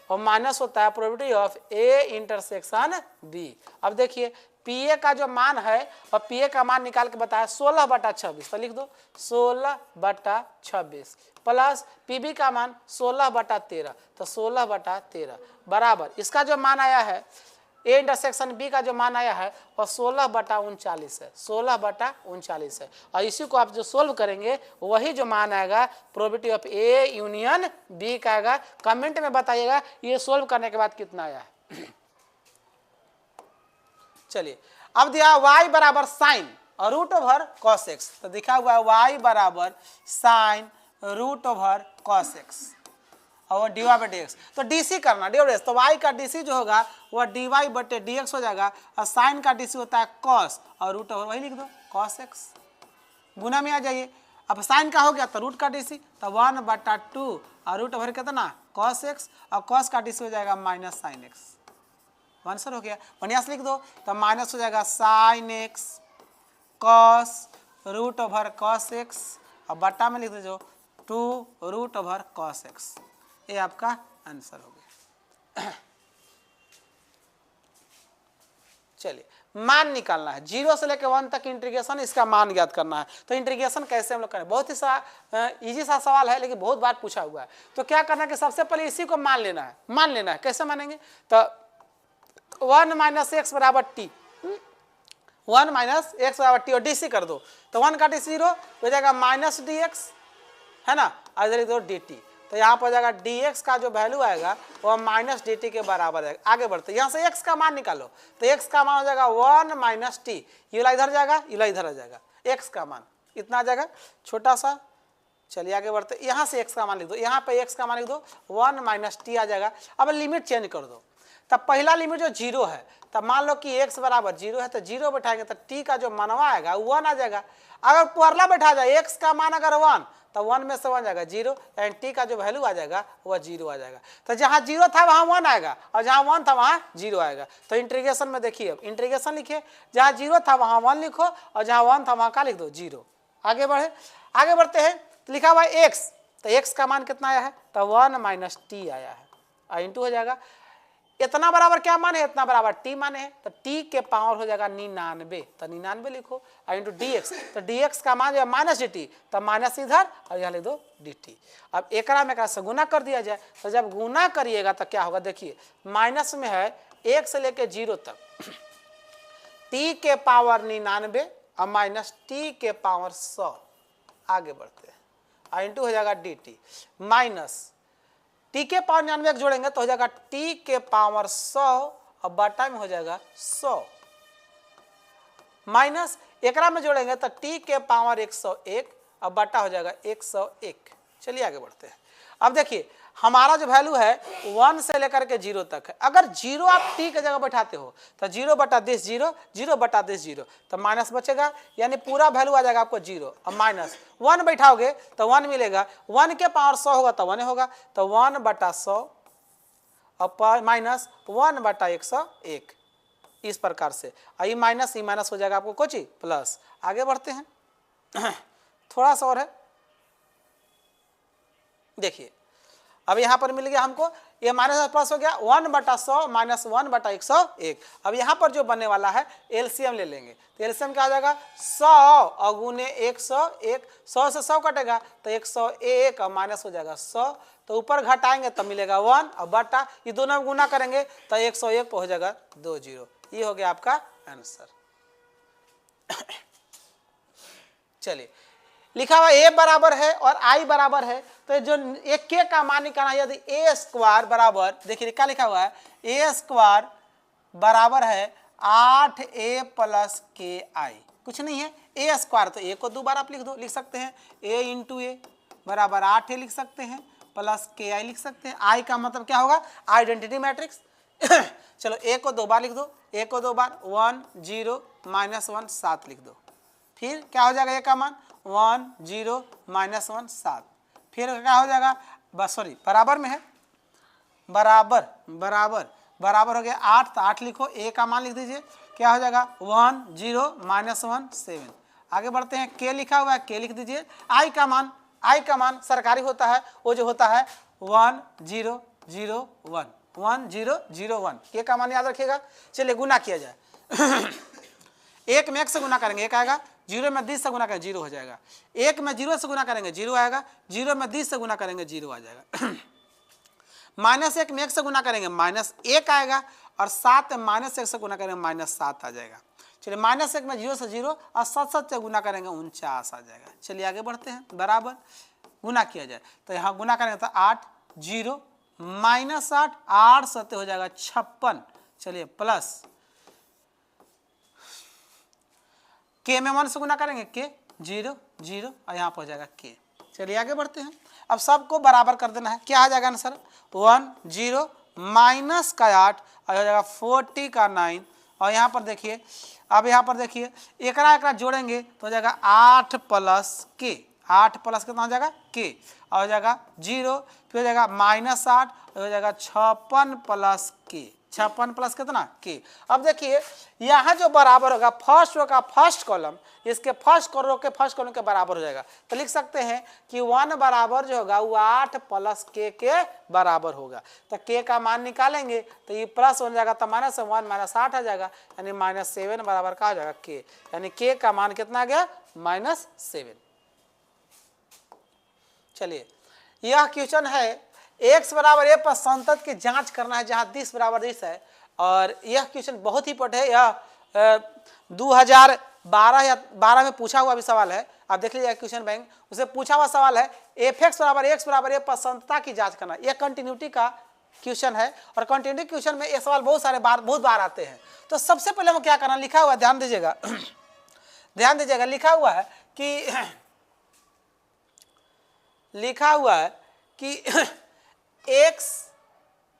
और माइनस होता है probability of A intersection B। अब देखिए PA का जो मान है और PA का मान निकाल के बताया 16/26, तो लिख दो 16/26 प्लस PB का मान 16/13, तो 16/13 बराबर इसका जो मान आया है A इंटरसेक्शन B का जो मान आया है वह 16/39 है, 16/39 है। और इसी को आप जो सोल्व करेंगे वही जो मान आएगा probability of A union B का आएगा। कमेंट में बताइएगा ये सोल्व करने के बाद कितना आया है। चलिए अब दिया y बराबर साइन और रूट ओवर कॉस एक्स, तो दिखा हुआ है y बराबर sine root over cos x और dy बटे एक्स। तो dc करना डी, तो y का dc जो होगा वह dy बटे dx हो जाएगा और साइन का dc होता है कॉस और रूट ओवर वही लिख दो कॉस एक्स, गुना में आ जाइए। अब साइन का हो गया तो रूट का dc, तो 1/2 और रूट ओवर कितना कॉस एक्स और कॉस का dc हो जाएगा माइनस साइन एक्स। आंसर हो गया, बढ़िया से लिख दो, तो माइनस हो जाएगा sine x cos root over cos x और बटा में लिख दीजिए 2 रूट ओवर कॉस एक्स। ये आपका आंसर हो गया। चलिए मान निकालना है, 0 से लेकर 1 तक इंटीग्रेशन, इसका मान ज्ञात करना है। तो इंटीग्रेशन कैसे हम लोग करें, बहुत ही इजी सा सवाल है लेकिन बहुत बार पूछा हुआ है। तो क्या करना है कि सबसे पहले इसी को मान लेना है। कैसे मानेंगे, तो 1 माइनस एक्स बराबर टी, 1 माइनस एक्स बराबर टी और डी सी कर दो, तो 1 का डी 0 हो जाएगा माइनस डी एक्स, है ना, और इधर दो डी टी। तो यहाँ पर हो जाएगा डी एक्स का जो वैल्यू आएगा वो माइनस डी टी के बराबर है। आगे बढ़ते यहाँ से एक्स का मान निकालो, तो एक्स का मान हो जाएगा 1 माइनस टी, ये इधर जाएगा, ये इधर आ जाएगा, एक्स का मान इतना आ जाएगा छोटा सा। चलिए आगे बढ़ते, यहाँ से एक्स का मान लिख दो, यहाँ पे एक्स का मान लिख दो 1 माइनस टी आ जाएगा। अब लिमिट चेंज कर दो, तब पहला लिमिट जो 0 है, तब मान लो कि x बराबर 0 है तो 0 बैठाएंगे तो t का जो मानवा आएगा 1 आ जाएगा। अगर परला बैठा जाए x का मान अगर 1 तो 1 में से 1 जाएगा 0, यानी t का जो वैल्यू आ जाएगा वह 0 आ जाएगा। तो जहाँ 0 था वहाँ 1 आएगा और जहाँ 1 था वहाँ 0 आएगा। तो इंटीग्रेशन में देखिए, अब इंटीग्रेशन लिखिए, जहाँ 0 था वहाँ 1 लिखो और जहाँ 1 था वहाँ का लिख दो 0। आगे बढ़ते हैं, तो लिखा हुआ है x, तो x का मान कितना आया है, तो 1 माइनस टी आया है और इंटू हो जाएगा, इतना बराबर क्या मान है, इतना बराबर टी माने है, तो टी के पावर हो जाएगा 99, तो 99 लिखो और इंटू डी एक्स, तो डी एक्स का मान जो है माइनस डी टी, तो माइनस इधर और यहाँ लिख दो डी टी। अब एकरा में से गुना कर दिया जाए, तो जब गुना करिएगा तो क्या होगा, देखिए माइनस में है 1 से लेके 0 तक, टी के पावर 99 और माइनस टी के पावर 100। आगे बढ़ते हैं और इंटू हो जाएगा डी टी, माइनस टी के पावर 99 जोड़ेंगे तो हो जाएगा टी के पावर 100 और बटा में हो जाएगा 100, माइनस एकरा में जोड़ेंगे तो टी के पावर 101 और बटा हो जाएगा 101। चलिए आगे बढ़ते हैं। अब देखिए हमारा जो वैल्यू है 1 से लेकर के 0 तक है, अगर 0 आप टी की जगह बैठाते हो तो 0 बटा 10 0, 0 बटा 10 0, तो माइनस बचेगा, यानी पूरा वैल्यू आ जाएगा आपको 0 और माइनस 1 बैठाओगे तो 1 मिलेगा, 1 के पावर 100 होगा तो 1 होगा, तो 1 बटा 100 और माइनस 1 बटा 101, इस प्रकार से। ये माइनस हो जाएगा आपको कुछ प्लस। आगे बढ़ते हैं, थोड़ा सा और है, देखिए अब यहाँ पर मिल गया हमको, ये माइनस प्लस हो गया, 1 बटा 100 माइनस 1 बटा 101। अब यहाँ पर जो बनने वाला है एलसीएम ले लेंगे, तो एलसीएम क्या आ जाएगा 100 और गुने 101, 100 से 100 कटेगा तो 101 और माइनस हो जाएगा 100, तो ऊपर घटाएंगे तब मिलेगा 1 और बटा, ये दोनों में गुना करेंगे तो 101 पर हो जाएगा 20। ये हो गया आपका आंसर। चलिए लिखा हुआ a बराबर है और i बराबर है, तो जो एक के का मान निकालना, यदि a स्क्वायर बराबर, देखिए क्या लिखा हुआ है, a स्क्वायर बराबर है 8a प्लस के आई, कुछ नहीं है, a स्क्वायर तो a को 2 बार आप लिख सकते हैं, a इंटू ए बराबर 8a लिख सकते हैं प्लस के आई लिख सकते हैं। i का मतलब क्या होगा, आइडेंटिटी मैट्रिक्स। चलो a को 2 बार लिख दो, a को 2 बार 1 0 माइनस 1 7 लिख दो, फिर क्या हो जाएगा a का मान 1 0 माइनस 1 7, फिर क्या हो जाएगा, बस सॉरी बराबर में है, बराबर हो गया 8, तो 8 लिखो, a का मान लिख दीजिए, क्या हो जाएगा 1 0 माइनस 1 7। आगे बढ़ते हैं, k लिखा हुआ है, k लिख दीजिए, i का मान सरकारी होता है, वो जो होता है 1 0 0 1, 1 0 0 1, k का मान याद रखिएगा। चलिए गुना किया जाए, 1 में 1 से गुना करेंगे 1 आएगा, 0 में 10 से गुना करेंगे 0 हो जाएगा, 1 में 0 से गुना करेंगे 0 आएगा, 0 में 10 से गुना करेंगे 0 आ जाएगा। माइनस 1 में 1 से गुना करेंगे माइनस 1 आएगा, और 7 में माइनस 1 से गुना करेंगे माइनस 7 आ जाएगा। चलिए माइनस 1 में 0 से 0 और 7 से गुना करेंगे 49 आ जाएगा। चलिए आगे बढ़ते हैं, बराबर गुना किया जाए तो यहाँ गुना करेंगे तो 8 0 माइनस 8 8 7 हो जाएगा 56। चलिए प्लस के में 1 से गुना करेंगे के 0 0 और यहाँ पर हो जाएगा के। चलिए आगे बढ़ते हैं, अब सबको बराबर कर देना है, क्या आ जाएगा आंसर 1 0 माइनस का 8 और हो जाएगा 40 का 9, और यहाँ पर देखिए, अब यहाँ पर देखिए एकरा जोड़ेंगे तो हो जाएगा 8 प्लस के, 8 प्लस कितना हो जाएगा के, और हो जाएगा 0, फिर हो जाएगा माइनस 8 और हो जाएगा 56 प्लस के। 56 प्लस कितना के। अब देखिए यहाँ जो बराबर होगा फर्स्ट रो का फर्स्ट कॉलम इसके फर्स्ट रो के फर्स्ट कॉलम के बराबर हो जाएगा। तो लिख सकते हैं कि 1 बराबर जो होगा वो 8 प्लस के बराबर होगा। तो के का मान निकालेंगे तो ये प्लस हो जाएगा तो -1 -8 आ जाएगा, यानी -7 बराबर का हो जाएगा के, यानी के का मान कितना आ गया -7। चलिए यह क्वेश्चन है x बराबर a पर संतत की जांच करना है जहां 10 बराबर 10 है। और यह क्वेश्चन बहुत ही इंपॉर्टेंट है, यह 2012 या 12 में पूछा हुआ भी सवाल है। आप देख लीजिए क्वेश्चन बैंक उसे पूछा हुआ सवाल है f(x) बराबर x बराबर a पर संततता की जांच करना। यह कंटिन्यूटी का क्वेश्चन है और कंटिन्यूटी क्वेश्चन में ये सवाल बहुत बार आते हैं। तो सबसे पहले हमें क्या करना, लिखा हुआ ध्यान दीजिएगा ध्यान दीजिएगा, लिखा हुआ है कि x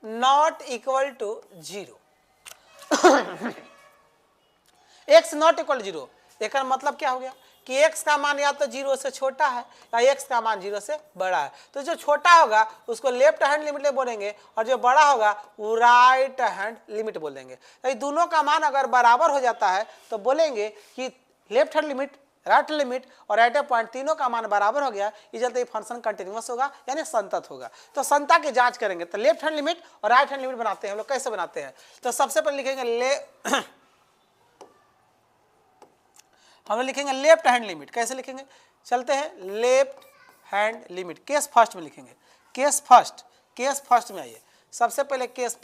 not equal to 0 x not equal 0 एक मतलब क्या हो गया कि x का मान या तो 0 से छोटा है या x का मान 0 से बड़ा है। तो जो छोटा होगा उसको लेफ्ट हैंड लिमिट बोलेंगे और जो बड़ा होगा वो राइट हैंड लिमिट बोलेंगे। तो दोनों का मान अगर बराबर हो जाता है तो बोलेंगे कि left hand limit, right limit और राइट पॉइंट तीनों का मान बराबर हो गया, इस चलते फंक्शन कंटिन्यूअस होगा यानी संतत होगा। तो संतता की जांच करेंगे तो लेफ्ट हैंड लिमिट और राइट हैंड लिमिट बनाते हैं हम लोग। कैसे बनाते हैं तो सबसे पहले हम लोग लिखेंगे लेफ्ट हैंड लिमिट। कैसे लिखेंगे, चलते हैं left hand limit case first में लिखेंगे। केस फर्स्ट में आइए, सबसे पहले केस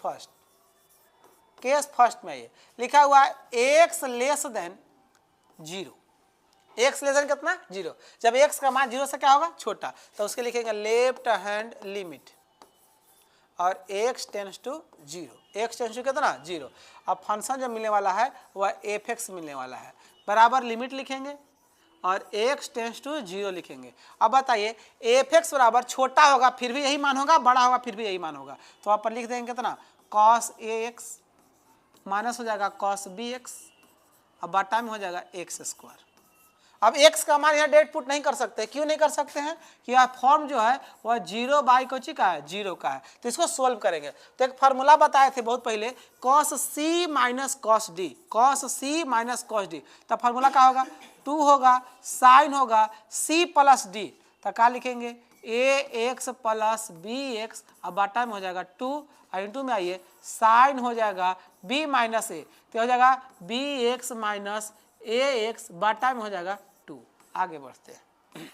फर्स्ट में आइए, लिखा हुआ है x less than 0। x less than कितना 0, जब x का मान 0 से क्या होगा छोटा, तो उसके लिखेंगे लेफ्ट हैंड लिमिट और x tends to 0, x tends to कितना 0। अब फंक्शन जो मिलने वाला है वह f(x) मिलने वाला है, बराबर लिमिट लिखेंगे और x टेंस टू 0 लिखेंगे। अब बताइए f(x) बराबर छोटा होगा फिर भी यही मान होगा, बड़ा होगा फिर भी यही मान होगा, तो आप पर लिख देंगे कितना cos ax माइनस हो जाएगा cos bx, अब बाटा में हो जाएगा x²। अब x का मान यहाँ डेट पुट नहीं कर सकते, क्यों नहीं कर सकते हैं कि यह फॉर्म जो है वह 0 बाई कोची का है 0 का है। तो इसको सोल्व करेंगे तो एक फार्मूला बताए थे बहुत पहले cos c minus cos d, तो फार्मूला क्या होगा 2 होगा साइन होगा c प्लस d, तो क्या लिखेंगे ax प्लस bx, अब बाटा में हो जाएगा 2 और इंटू में आइए साइन हो जाएगा b माइनस a, तो हो जाएगा bx माइनस ax, बाटा में हो जाएगा 2। आगे बढ़ते हैं,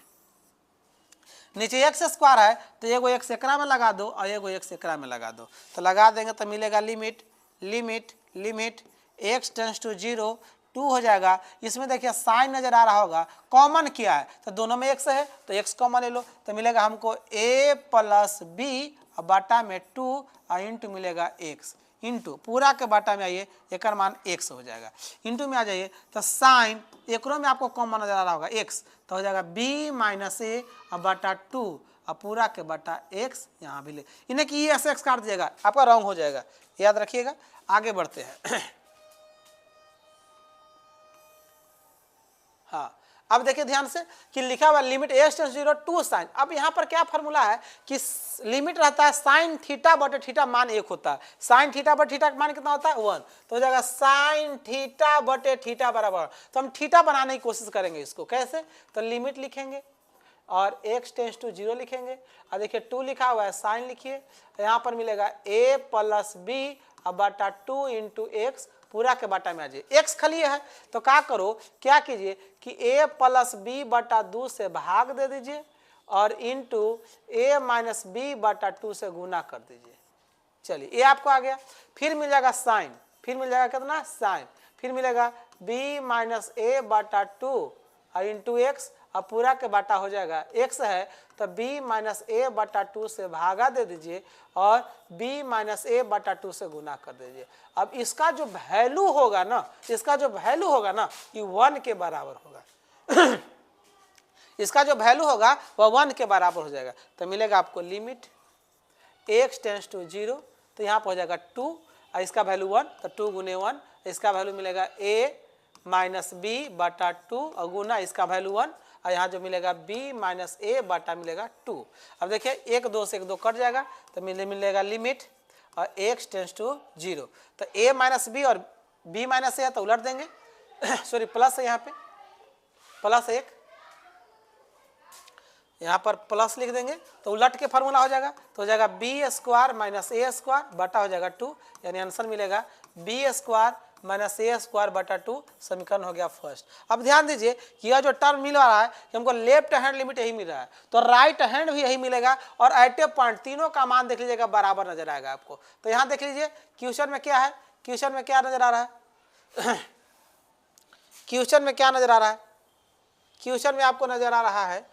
नीचे x² है तो एगो x एकरा में लगा दो और एगो x एकरा में लगा दो, तो लगा देंगे तो मिलेगा लिमिट x टेंस टू 0 2 हो जाएगा। इसमें देखिए साइन नजर आ रहा होगा, कॉमन क्या है तो दोनों में x है तो x कॉमन ले लो, तो मिलेगा हमको a प्लस b और बाटा में 2 और इंटू मिलेगा x, इंटू पूरा के बाटा में आइए एक मान x हो जाएगा, इंटू में आ जाइए तो साइन एकरों में आपको कॉमन नजर आ रहा होगा x, तो हो जाएगा b माइनस a और बाटा 2 और पूरा के बाटा x, यहाँ भी ले इन्हें कि ये x काट दीजिएगा आपका रॉन्ग हो जाएगा, याद रखिएगा। आगे बढ़ते हैं हाँ अब देखिए ध्यान से कि लिखा हुआ limit x tends 0 to sine. अब यहाँ पर क्या फार्मूला है कि लिमिट रहता है साइन थीटा बटे थीटा मान 1 होता है, साइन थीटा बटे थीटा का मान कितना होता है 1, तो हो जाएगा साइन थीटा बटे थीटा बराबर, तो हम थीटा बनाने की कोशिश करेंगे इसको। कैसे, तो लिमिट लिखेंगे और x टेंस टू 0 लिखेंगे और देखिए 2 लिखा हुआ है साइन लिखिए, यहाँ पर मिलेगा a प्लस b और बाटा 2 इंटू एक्स, पूरा के बाटा में आ जाइए x खाली है तो क्या कीजिए कि a प्लस बी बटा 2 से भाग दे दीजिए और इंटू a माइनस बी बटा 2 से गुना कर दीजिए। चलिए ये आपको आ गया, फिर मिल जाएगा साइन, फिर मिल जाएगा कितना साइन, फिर मिलेगा b माइनस a बटा 2 और इंटू एक्स, अब पूरा के बाटा हो जाएगा x है तो b माइनस a बटा 2 से भागा दे दीजिए और b माइनस a बटा 2 से गुना कर दीजिए। अब इसका जो वैल्यू होगा ना ये 1 के बराबर होगा इसका जो वैल्यू होगा वह 1 के बराबर हो जाएगा, तो मिलेगा आपको लिमिट x टेंस टू 0, तो यहाँ पर हो जाएगा 2 और इसका वैल्यू 1, तो 2 गुने 1, इसका वैल्यू मिलेगा a माइनस b बटा 2 और गुना इसका वैल्यू 1 और यहाँ जो मिलेगा b माइनस a बटा मिलेगा 2। अब देखिए 1 2 से 1 2 कट जाएगा तो मिलेगा लिमिट और x टेंस टू 0। तो a माइनस बी और b माइनस ए है तो उलट देंगे सॉरी प्लस है यहाँ पे, प्लस 1 यहाँ पर प्लस लिख देंगे तो उलट के फार्मूला हो जाएगा, तो हो जाएगा B square minus A square बटा हो जाएगा 2, यानी आंसर मिलेगा B square minus A square बटा 2। समीकरण हो गया फर्स्ट। अब ध्यान दीजिए कि यह जो टर्म मिल रहा है कि हमको लेफ्ट हैंड लिमिट यही मिल रहा है, तो राइट हैंड भी यही मिलेगा और एट ए पॉइंट तीनों का मान देख लीजिएगा बराबर नजर आएगा आपको। तो यहाँ देख लीजिए क्वेश्चन में क्या है, क्वेश्चन में क्या नजर आ रहा है क्वेश्चन में क्या नजर आ रहा है, क्वेश्चन में आपको नजर आ रहा है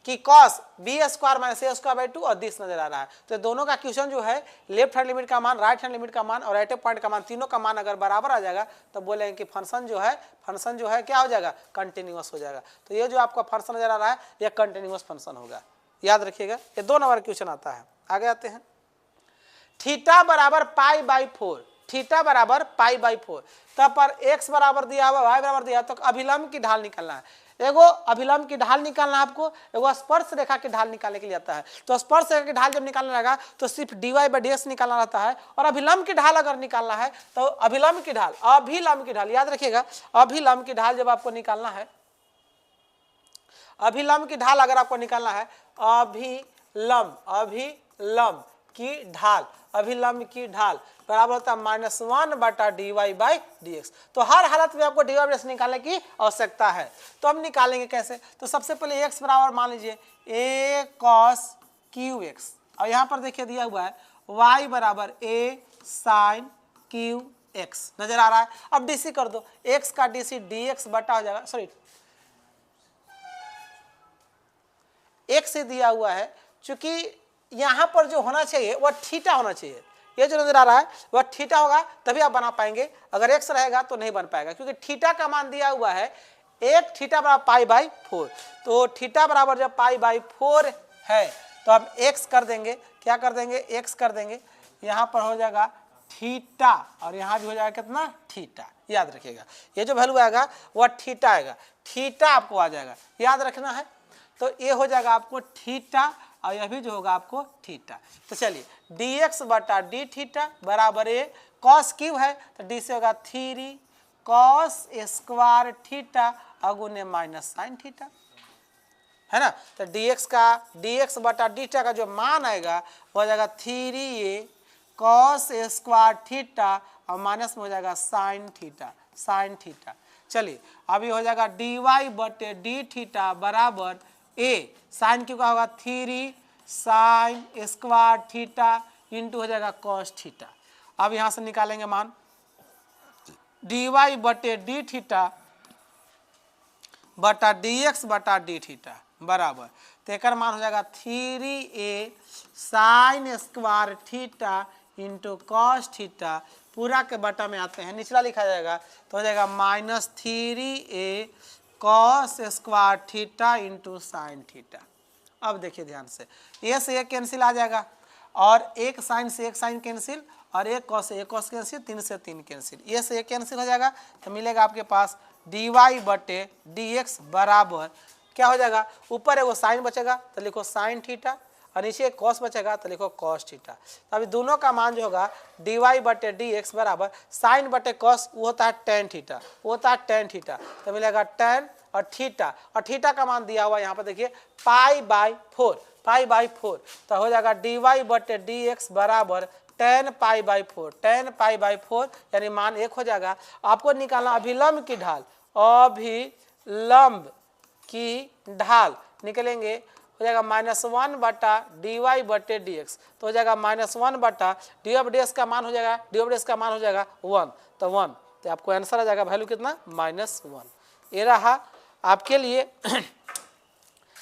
कि cos B square minus A square by 2 और दिस नजर आ रहा है। तो दोनों का क्वेश्चन जो है लेफ्ट हैंड लिमिट का मान, राइट हैंड लिमिट का मान और एट ए पॉइंट का मान, तीनों का मान अगर बराबर आ जाएगा तो बोलेंगे कि फंक्शन जो है क्या हो जाएगा, कंटिन्यूअस हो जाएगा। तो ये जो आपका फंक्शन नजर आ रहा है ये कंटिन्यूअस फंक्शन होगा, याद रखिएगा। ये 2 नंबर क्वेश्चन आता है। आगे आते हैं, थीटा बराबर पाई बाई 4, थीटा बराबर पाई बाई 4, तब पर x बराबर दिया हुआ, y बराबर दिया, तो अभिलंब की ढाल निकालना है। एगो अभिलंब की ढाल निकालना है आपको, एगो स्पर्श रेखा की ढाल निकालने के लिए आता है। तो स्पर्श रेखा की ढाल जब निकालना रहेगा तो सिर्फ dy बाई dx निकालना रहता है, और अभिलंब की ढाल अगर निकालना है तो अभिलंब की ढाल याद रखिएगा, अभिलंब की ढाल जब आपको निकालना है, अभिलंब की ढाल अगर आपको निकालना है, अभिलंब की ढाल, अभिलंब की ढाल बराबर होता है -1 बटा dy बाई dx। तो हर हालत में आपको dy बाई dx निकालने की आवश्यकता है। तो हम निकालेंगे कैसे, तो सबसे पहले x बराबर मान लीजिए a cos qx, और यहाँ पर देखिए दिया हुआ है y बराबर a sin qx नजर आ रहा है। अब dc कर दो, x का dc dx बटा हो जाएगा, सॉरी x से दिया हुआ है, चूंकि यहाँ पर जो होना चाहिए वह थीटा होना चाहिए, ये जो नजर आ रहा है वह थीटा होगा तभी आप बना पाएंगे, अगर x रहेगा तो नहीं बन पाएगा, क्योंकि थीटा का मान दिया हुआ है एक थीटा बराबर पाई बाई 4। तो थीटा बराबर जब पाई बाई 4 है तो हम x कर देंगे, क्या कर देंगे, x कर देंगे, यहाँ पर हो जाएगा थीटा और यहाँ भी हो जाएगा कितना, थीटा। याद रखिएगा ये जो वैल्यू आएगा वह थीटा आएगा, थीटा आपको आ जाएगा, याद रखना है। तो ये हो जाएगा आपको थीटा और यह भी जो होगा आपको थीटा। तो चलिए dx बटा डी थीटा बराबर ए कॉस क्यू है, तो डी से होगा 3 cos स्क्वायर थीटा अगुने माइनस साइन थीटा, है ना। तो dx बटा डी थीटा का जो मान आएगा वो हो जाएगा 3a cos स्क्वायर थीटा और माइनस में हो जाएगा साइन थीटा। चलिए अभी हो जाएगा dy बटे डी थीटा बराबर a साइन क्यू का होगा 3 साइन स्क्वायर थीटा इंटू हो जाएगा कॉस थीटा। अब यहां से निकालेंगे मान dy बटे डी थीटा बटा dx बटा डी थीटा बराबर, तो एक मान हो जाएगा 3a sine square theta into cos theta, पूरा के बटा में आते हैं निचला लिखा जाएगा तो हो जाएगा -3a cos square theta into sine theta. अब देखिए ध्यान से, ए से एक कैंसिल आ जाएगा और एक साइन से एक साइन कैंसिल और एक कॉस से एक कॉस कैंसिल, 3 से 3 कैंसिल, ए से एक कैंसिल हो जाएगा तो मिलेगा आपके पास dy बटे dx बराबर क्या हो जाएगा, ऊपर एगो साइन बचेगा तो लिखो साइन थीटा और नीचे एक कॉस बचेगा तो लिखो कॉस थीटा। तो अभी दोनों का मान जो होगा dy बटे dx बराबर साइन बटे कॉस वो होता है टेन थीटा, वो होता है टेन थीटा, तो मिलेगा टेन और थीटा का मान दिया हुआ यहाँ पर देखिए पाई बाई 4, तो हो जाएगा dy बटे dx बराबर 10 पाई बाई 4, यानी मान 1 हो जाएगा। आपको निकालना अभिलंब की ढाल, अभिलंब की ढाल निकलेंगे हो जाएगा -1 बटा dy बटे dx, तो हो जाएगा -1 बटा dy बटे dx का मान हो जाएगा, dy बटे dx का मान हो जाएगा 1, तो 1, तो आपको आंसर आ जाएगा वैल्यू कितना -1। ये रहा आपके लिए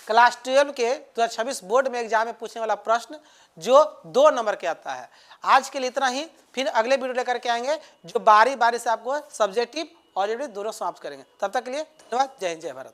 क्लास 12 के 2026 बोर्ड में एग्जाम में पूछने वाला प्रश्न जो 2 नंबर के आता है। आज के लिए इतना ही, फिर अगले वीडियो लेकर के आएंगे जो बारी बारी से आपको सब्जेक्टिव और दोनों समाप्त करेंगे। तब तक के लिए धन्यवाद। जय हिंद, जय भारत।